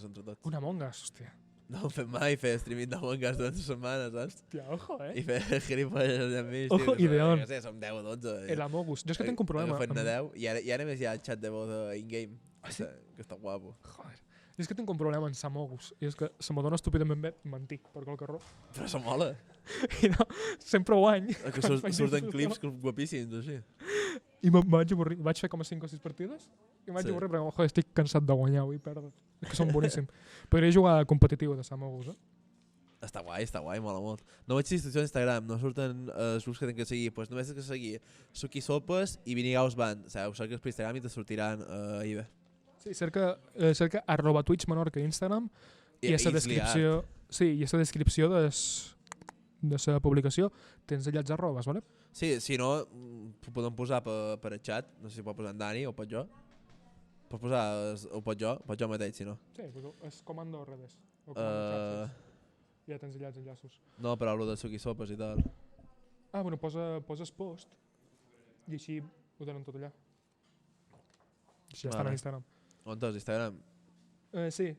entre tots. Un Among Us, hòstia. No ho hem fet mai, fer streaming d'Among Us durant 2 setmanes, saps? Hòstia, ojo, I fer gilipolles allà enmig. Ojo, ideon. No sé, som 10 o 12. El Among Us. Jo és que tinc un problema. Agafant-ne 10 i ara més hi ha xat de veu in-game, que està guapo. Joder. És que tinc un problema en Samogus, i és que se m'adona estúpidament bé mentir per qualque raó. Però se mola. I no, sempre guany. Que surten clips guapíssims, així. I me vaig avorrir. Vaig fer com a 5 o 6 partides i em vaig avorrir perquè joder, estic cansat de guanyar i perdre. És que són boníssims. Podria jugar competitiu de Samogus, Està guai, mola molt. No veig instruccions a Instagram, no surten els grups que tinc que seguir, doncs només has que seguir Suki Sopes i Vinigaus Band. Ho cerques per Instagram i te sortiran ahir bé. Sí, cerca @Twitch Menorca a Instagram i a la descripció, i a la descripció de la publicació tens allà els arrobes, ¿vale? Sí, si no, ho podem posar per el xat, no sé si pot posar en Dani o pot jo. Pots posar, o pot jo mateix, si no. Sí, és comando redes, o comando xarxes. Ja tens allà els enllaços. No, però el de Suki Sopes i tal. Bueno, poses post i així ho tenen tot allà. Així ja estan a Instagram. On tens, Instagram? Sí,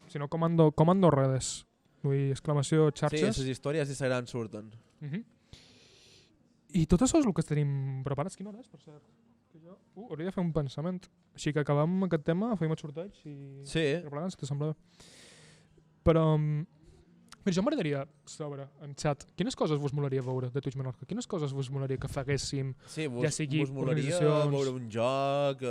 si no, comando redes. Vull dir, exclamació, xarxes. Sí, les històries d'Instagram surten. I tot això és el que tenim preparats. Quina hora és, per cert? Que jo hauria de fer un pensament. Així que acabam aquest tema, fem el sorteig i... Sí. Replegant, si te sembla bé. Però... Mira, jo m'agradaria saber en xat quines coses vos molaria veure de Twitch Menorca, quines coses vos molaria que faguéssim, ja sigui vos molaria veure un joc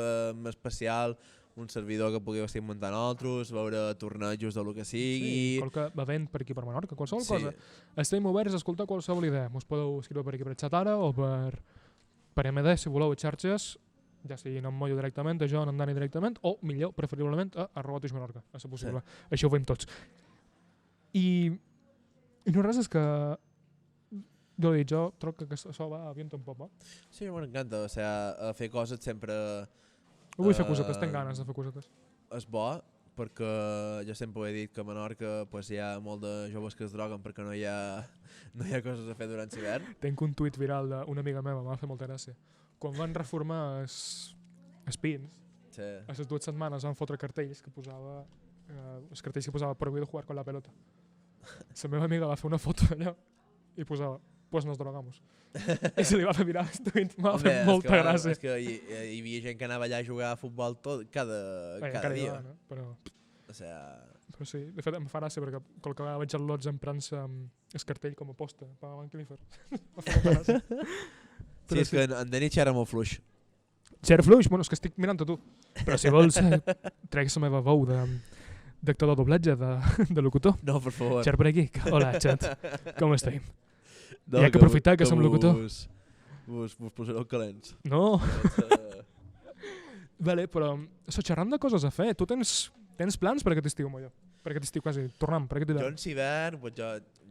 especial, un servidor que pugueu estar inventant altres, veure tornejos de lo que sigui... Sí, qualque event per aquí per Menorca, qualsevol cosa. Estem oberts a escoltar qualsevol idea. Us podeu escriure per aquí per xat ara o per MD, si voleu, a xarxes, ja sigui en Moyo directament, a Joan, en Dani directament, o millor, preferiblement, a @Twitch Menorca, a ser possible. Això ho fem tots. I no res, és que jo trobo que això va a viento en popa. Sí, m'encanta, o sigui, fer coses sempre... Vull fer cosetes, tenc ganes de fer cosetes. És bo, perquè jo sempre ho he dit que a Menorca hi ha molt de joves que es droguen perquè no hi ha coses a fer durant l'hivern. Tenc un tuit viral d'una amiga meva, m'ha fet molta gràcia. Quan van reformar els pins, a les 2 setmanes van fotre cartells que posava prohibido jugar con la pelota. La meva amiga va fer una foto d'allò i posava pues nos drogamos. I se li va fer mirar el tuit, m'ha fet molta gràcia. És que hi havia gent que anava allà a jugar a futbol cada dia. No? Però sí, de fet em fa gràcia perquè qualque vegada veig el Lots emprant-se el cartell com a posta per Van Clifford. M'ha fet molta gràcia. Sí, és que en Denis xerra molt fluix. Xerra fluix? Bueno, és que estic mirant a tu. Però si vols, trec la meva veu d'actor de doblatge, de locutor. No, per favor. Xer per aquí. Hola, xat. Com estem? Hi ha que aprofitar que som locutor. Vos posareu calents. No. Vale, però xerrant de coses a fer. Tu tens plans per aquest estiu, Moyo? Per aquest estiu quasi, tornant, per aquest hivern. Jo en hivern,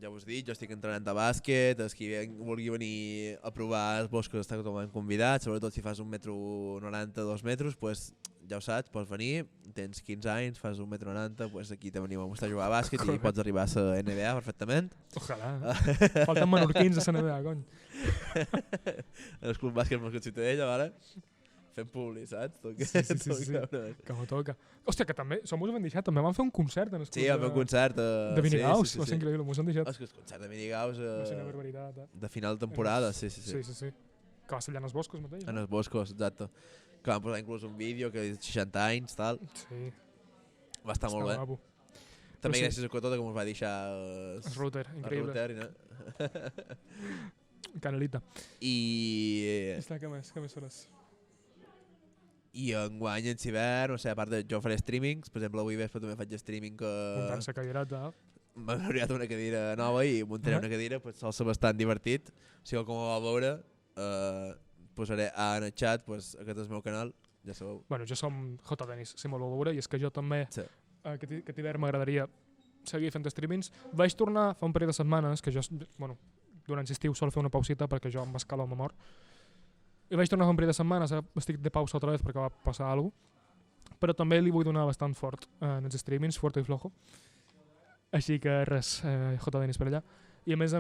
ja us dic, jo estic entrenant a bàsquet, qui vulgui venir a provar els boscos està totalment convidat, sobretot si fas 1,90 m, 2 metres, pues, ja ho saps, pots venir, tens 15 anys, fas 1,90 m, pues aquí te venim a mostrar a jugar a bàsquet i pots arribar a la NBA perfectament. Ojalà. Falten menorquins a la NBA, cony. El club bàsquet Moscou Ciutadella, ara fem publi, saps? Sí. Que m'ho toca. Hòstia, que també, som us ho hem deixat, també van fer un concert en el club. Sí, vam fer un concert. De Vinigaus, va ser increïble, m'ho hem deixat. És que el concert de Vinigaus va ser una barbaritat. De final de temporada, sí. Sí. Que va ser allà en els boscos mateix. En els boscos, exacte. Que van posar inclús un vídeo que és 60 anys, tal. Sí. Va estar molt bé. També gràcies a Cotota que ens va deixar el router, increïble. Canelita. I... Què més hores? I enguany en Ciber, no sé, a part de jo faré streamings, per exemple avui vespre també faig streaming que Muntant-se cadirata. m'ha arribat una cadira nova i muntaré una cadira, pues sol ser bastant divertit. Si algú m'ho vol veure, posaré en el xat, pues aquest és el meu canal, ja sabeu. Bueno, jo som J. Denis, si m'ho veure, i és que jo també, Sí. aquest hivern m'agradaria seguir fent streamings. Vaig tornar fa un parell de setmanes, que jo, bueno, durant l'estiu sol fer una pausita perquè jo amb escala me mor. I vaig tornar fa un parell de setmanes, ara estic de pausa otra vez perquè va passar alguna cosa. Però també li vull donar bastant fort en els streamings, fuerte i flojo. Així que res, J. Denis per allà. I a més,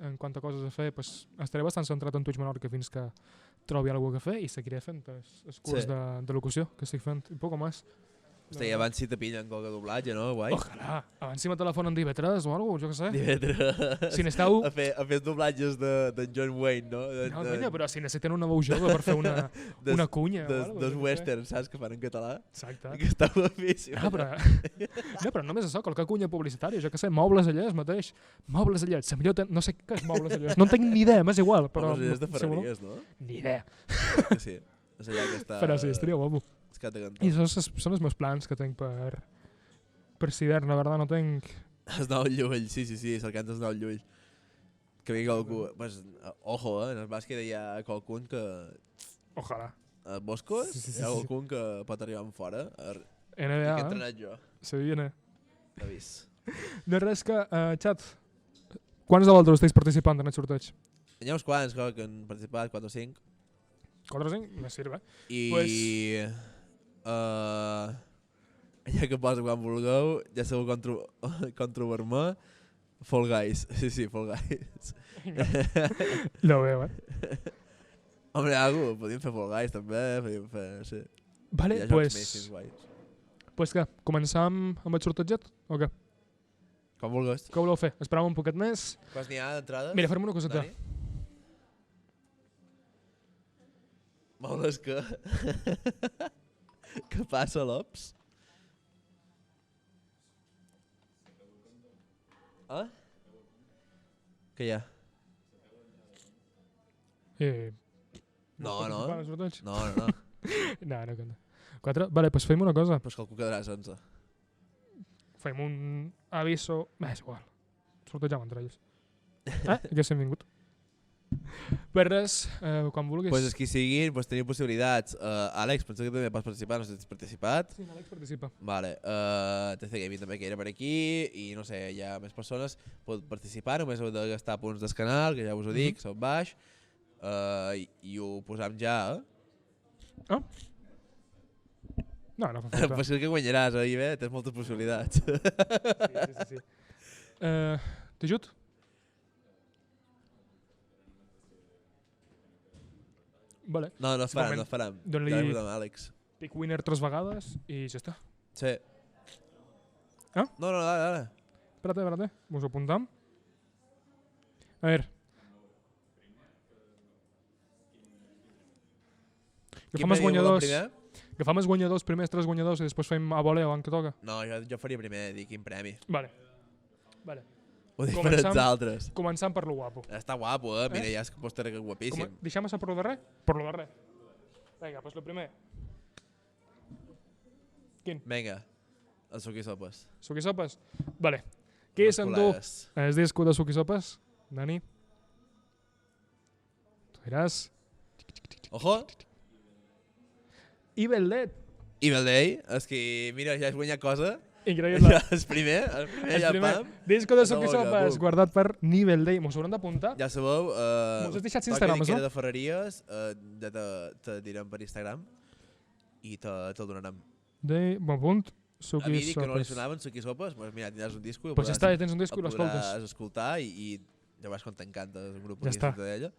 en quant a coses a fer, pues, estaré bastant centrat en Twitch Menorca fins que trobi alguna cosa a fer i seguiré fent el curs de locució que estic fent, i poc més. Hosti, i abans si te pillen qualque doblatge, no? Guai. Ojalà. Abans si me telefonen d'IV3 o alguna cosa, jo què sé. Divendres. Si n'esteu... A fer doblatges de John Wayne, no? No, conya, però si necessiten una veu jove per fer una cunya o alguna cosa. Dels westerns, saps, que fan en català. Exacte. Que està guapíssim. Però només això, qualque cunya publicitària, jo què sé, Mobles Allès mateix. Mobles Allès, la millor... No sé què és Mobles Allès, no en tinc ni idea, m'és igual. Però Mobles Allès de Ferreries, no? Ni idea. Que sí, és allà que està... Però sí, estaria guapo. I això són els meus plans que tinc per Ciber, la veritat no tinc... El nou Llull, sí, cercant el nou Llull. Que vingui algú... Pues, ojo, en el bàsquet hi ha qualcun que... Ojalà. A Boscos hi ha qualcun que pot arribar en fora. NBA, que he entrenat jo. Se viene. L'he vist. No és res que, xat, quants de vosaltres esteu participant en el sorteig? Hi ha uns quants que han participat, 4 o 5. 4 o 5? Me sirve. I... ja que posa quan vulgueu, ja sabeu com trobar-me. Fall Guys, sí, Fall Guys. Lo veo, Hombre, algú, podíem fer Fall Guys també, podíem fer... Sí. Vale, pues què, començam amb el sorteget o què? Com vulgues. Què voleu fer? Esperam un poquet més. Quants n'hi ha d'entrades? Mira, farem una coseta. Maules que... Què passa, Lops? Ah? Què hi ha? No. No, no compta. 4? Vale, pues fem una cosa. Pues calculo que quedaràs 11. Fem un aviso... És igual. Sortejam entre ells. Ja s'hem vingut. Per res, quan vulguis. Pues els que siguin, pues teniu possibilitats. Àlex, penso que també pots participar, no sé si has participat. Sí, l'Àlex participa. Vale, TC Gaming també que era per aquí i no sé, hi ha més persones. Pot participar, només heu de gastar punts del canal, que ja us ho dic, sou baix. I ho posam ja, Ah? No fa falta. Pues crec que guanyaràs, bé? Tens moltes possibilitats. Sí. T'ajut? Vale. No es faran. Dóna-li ja amb Àlex. pick winner 3 vegades i ja està. Sí. Ah? No, dale. Espérate. Us ho apuntam. A veure. Agafam els guanyadors, primers 3 guanyadors i després fem a voleo en què toca. No, jo faria primer, dir quin premi. Vale. Ho dic per els altres. Començant per lo guapo. Està guapo, mira, ja és que pots tenir guapíssim. Deixem-se per lo darrer? Per lo darrer. Vinga, pues lo primer. Quin? Vinga, el suc i sopes. Suc i sopes? Vale. Què s'endú el disco de suc i sopes? Dani? Tu diràs... Ojo! Evil Dead. Evil Day, és que mira, ja has guanyat cosa. Increïble. Ja el primer ja pam. Disco de suc i sopes, guardat per Evil Day. Mos hauran d'apuntar? Ja sabeu. Mos has deixat Instagram, no? De Ferreries, ja te direm per Instagram i te'l donarem. Bon punt, suc i sopes. A mi dic que no li sonaven suc i sopes, doncs mira, tindràs un disco i pues ja està, tens un disco i l'escoltes. El podràs escoltar i ja veus com t'encanta el grup ja aquí d'ella,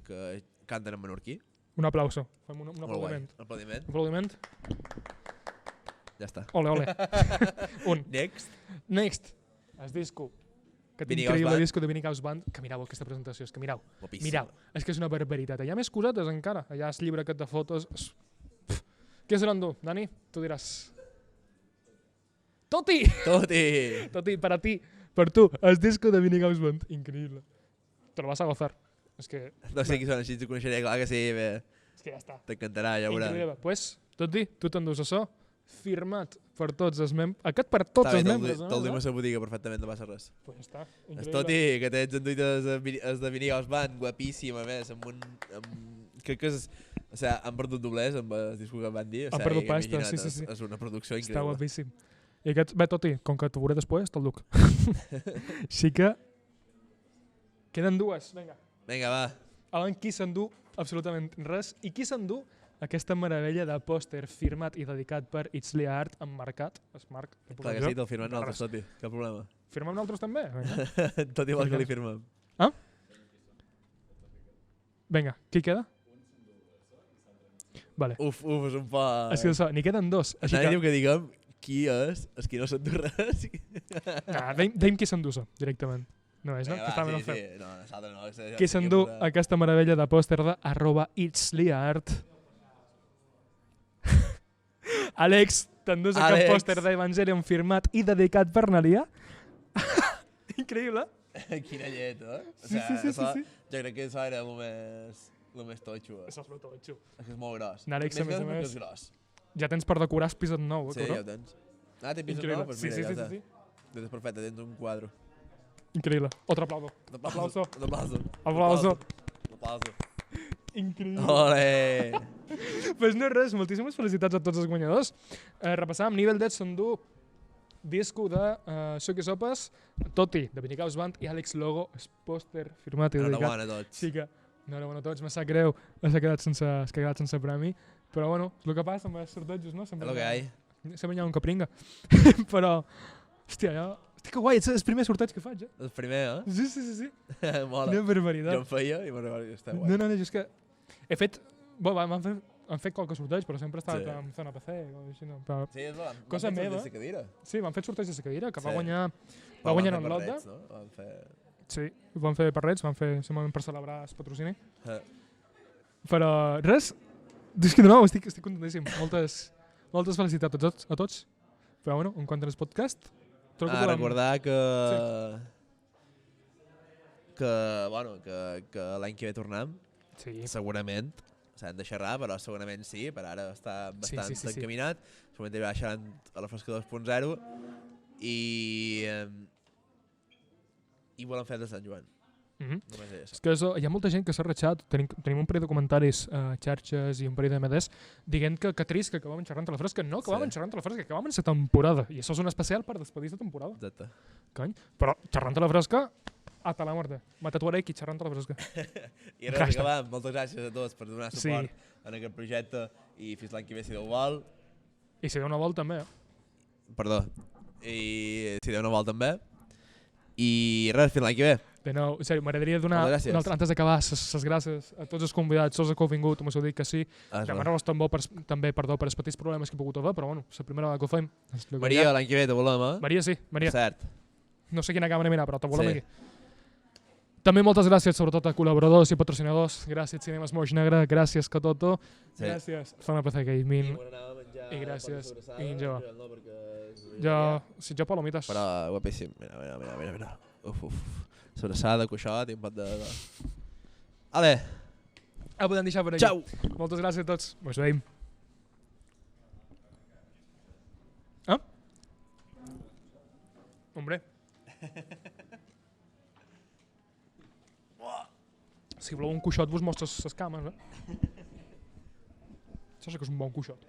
que canten en menorquí. Un aplauso. Fem un aplaudiment. Aplaudiment. Ja està. Ole. Un. Next. El disco. Que tinc increïble disco de Vinnie House Band. Que mireu aquesta presentació, és que mireu. Mireu. És que és una barbaritat. Hi ha més cosetes encara. Allà el llibre aquest de fotos. Què serà endur? Dani, tu diràs. Toti, per a ti. Per tu, el disco de Vinnie House Band. Increïble. Te lo vas a gozar. És que... No sé qui són, així t'ho coneixeré, clar que sí, bé. És que ja està. T'encantarà, ja veuràs. Increïble. Pues, Tot dir, tu t'endús això, firmat per tots els membres. Aquest per tots els membres. Te'l dim a la botiga perfectament, no passa res. Pues ja està. Tot i que tens enduites de Vinigals Band, guapíssim, a més, amb un... Crec que és... O sigui, han perdut doblers amb el disco que van dir. Han perdut pasta, sí. És una producció increïble. Està guapíssim. I aquest, bé, tot i, com que t'ho veuré després, te'l duc. Així que... Queden dues, vinga. Vinga, va. Alan, qui s'endú absolutament res? I qui s'endú aquesta meravella de pòster firmat i dedicat per Itzli Art emmarcat? Es marc. Clar que sí, te'l firmem nosaltres, Toti. Cap problema. Firmem nosaltres també? Vinga. Tot igual que li firmem. Ah? Vinga, qui queda? Vale. Uf, és un po... És que això, n'hi queden dos. Nadie diu que diguem qui és qui no s'endú res. Deim qui s'endusa, directament. No és, no? Va, Que també sí. no fem. No, nosaltres no. Qui s'endú aquesta meravella de pòster de @itsliart. Àlex, t'endús aquest pòster d'Evangelion firmat i dedicat per Nalia. Increïble. Quina llet, eh? Sí. Jo crec que això era el més totxo. Això és molt totxo. És que és molt gros. N'Àlex, a més, és gros. ja tens per decorar el piset nou, Sí, ja ho tens. Ah, té pisos Increïble. nous? Doncs Sí. mira, ja està. Doncs perfecte, tens un quadre. Increïble. Otro aplauso. Aplauso. Aplauso. Increïble. Ole! Pues no res, moltíssimes felicitats a tots els guanyadors. Repassàvem, nivell 10 s'endú disco de Suc i Sopes, Toti, de Vinnicaus Band, i Àlex Logo, el pòster firmat i dedicat. Enhorabona a tots. Sí que, enhorabona a tots, me sap greu, s'ha quedat sense premi, però bueno, és el que passa amb els sortejos, no? És el que hi ha. Sempre hi ha un que pringa. Però, hòstia, ja... Hosti, que guai, és el primer sorteig que faig, eh? El primer, eh? Sí. Mola. Quina barbaritat. Jo em feia i m'arribava que està guai. No, és que he fet... Bueno, han fet qualque sorteig, però sempre he estat Sí. amb Zona PC o així, no? Però, Sí, és la... Cosa meva. Sí, van fer sorteig de la cadira, que va guanyar en Lotda. No? Van fer... Sí, ho van fer per Reds, van fer simplement per celebrar el patrocini. Eh. Però res, és que de nou estic contentíssim. Moltes felicitats a tots. Però bueno, en quant al podcast... recordar que... Sí. Que l'any que ve tornem, Sí. segurament, s'han de xerrar, però segurament sí, per ara està bastant Sí. encaminat. Segurament va xerrant a la Fresca 2.0 i volen fer de Sant Joan. Només és És que hi ha molta gent que s'ha ratxat, tenim un parell de comentaris a xarxes i un parell de MDs dient que trist que acabàvem xerrant a la Fresca. No acabàvem xerrant a la Fresca, acabàvem la temporada. I això és un especial per despedir la temporada. Exacte. Cony. Però xerrant a la Fresca, hasta la muerte. Me tatuaré aquí xerrant a la Fresca. I res, acabam. Moltes gràcies a tots per donar suport en aquest projecte i fins l'any que ve si Déu vol. I si Déu no vol també. Perdó. I si Déu no vol també. I res, fins l'any que ve. De nou, en sèrio, m'agradaria donar, antes d'acabar, les gràcies a tots els convidats, tots els que heu vingut, m'ho heu dit que sí. Demanar-vos també perdó per els petits problemes que he pogut haver, però bueno, la primera vegada que ho fem. Maria, l'any que ve te volem, eh? Maria, sí, Maria. Cert. No sé quina càmera mirar, però te volem aquí. També moltes gràcies, sobretot a col·laboradors i patrocinadors. Gràcies, Cinemes Moix Negre, gràcies, Catoto. Gràcies, Zona PC Gaming. I gràcies, Injo. Jo palomites. Però guapíssim. Mira. Uf. Sobrassada, coixot i un pot de... Ale! Podem deixar per aquí. Ciao! Moltes gràcies a tots. Ens veiem. Hombre. Si voleu un coixot vos mostres les cames, eh? Saps que és un bon coixot.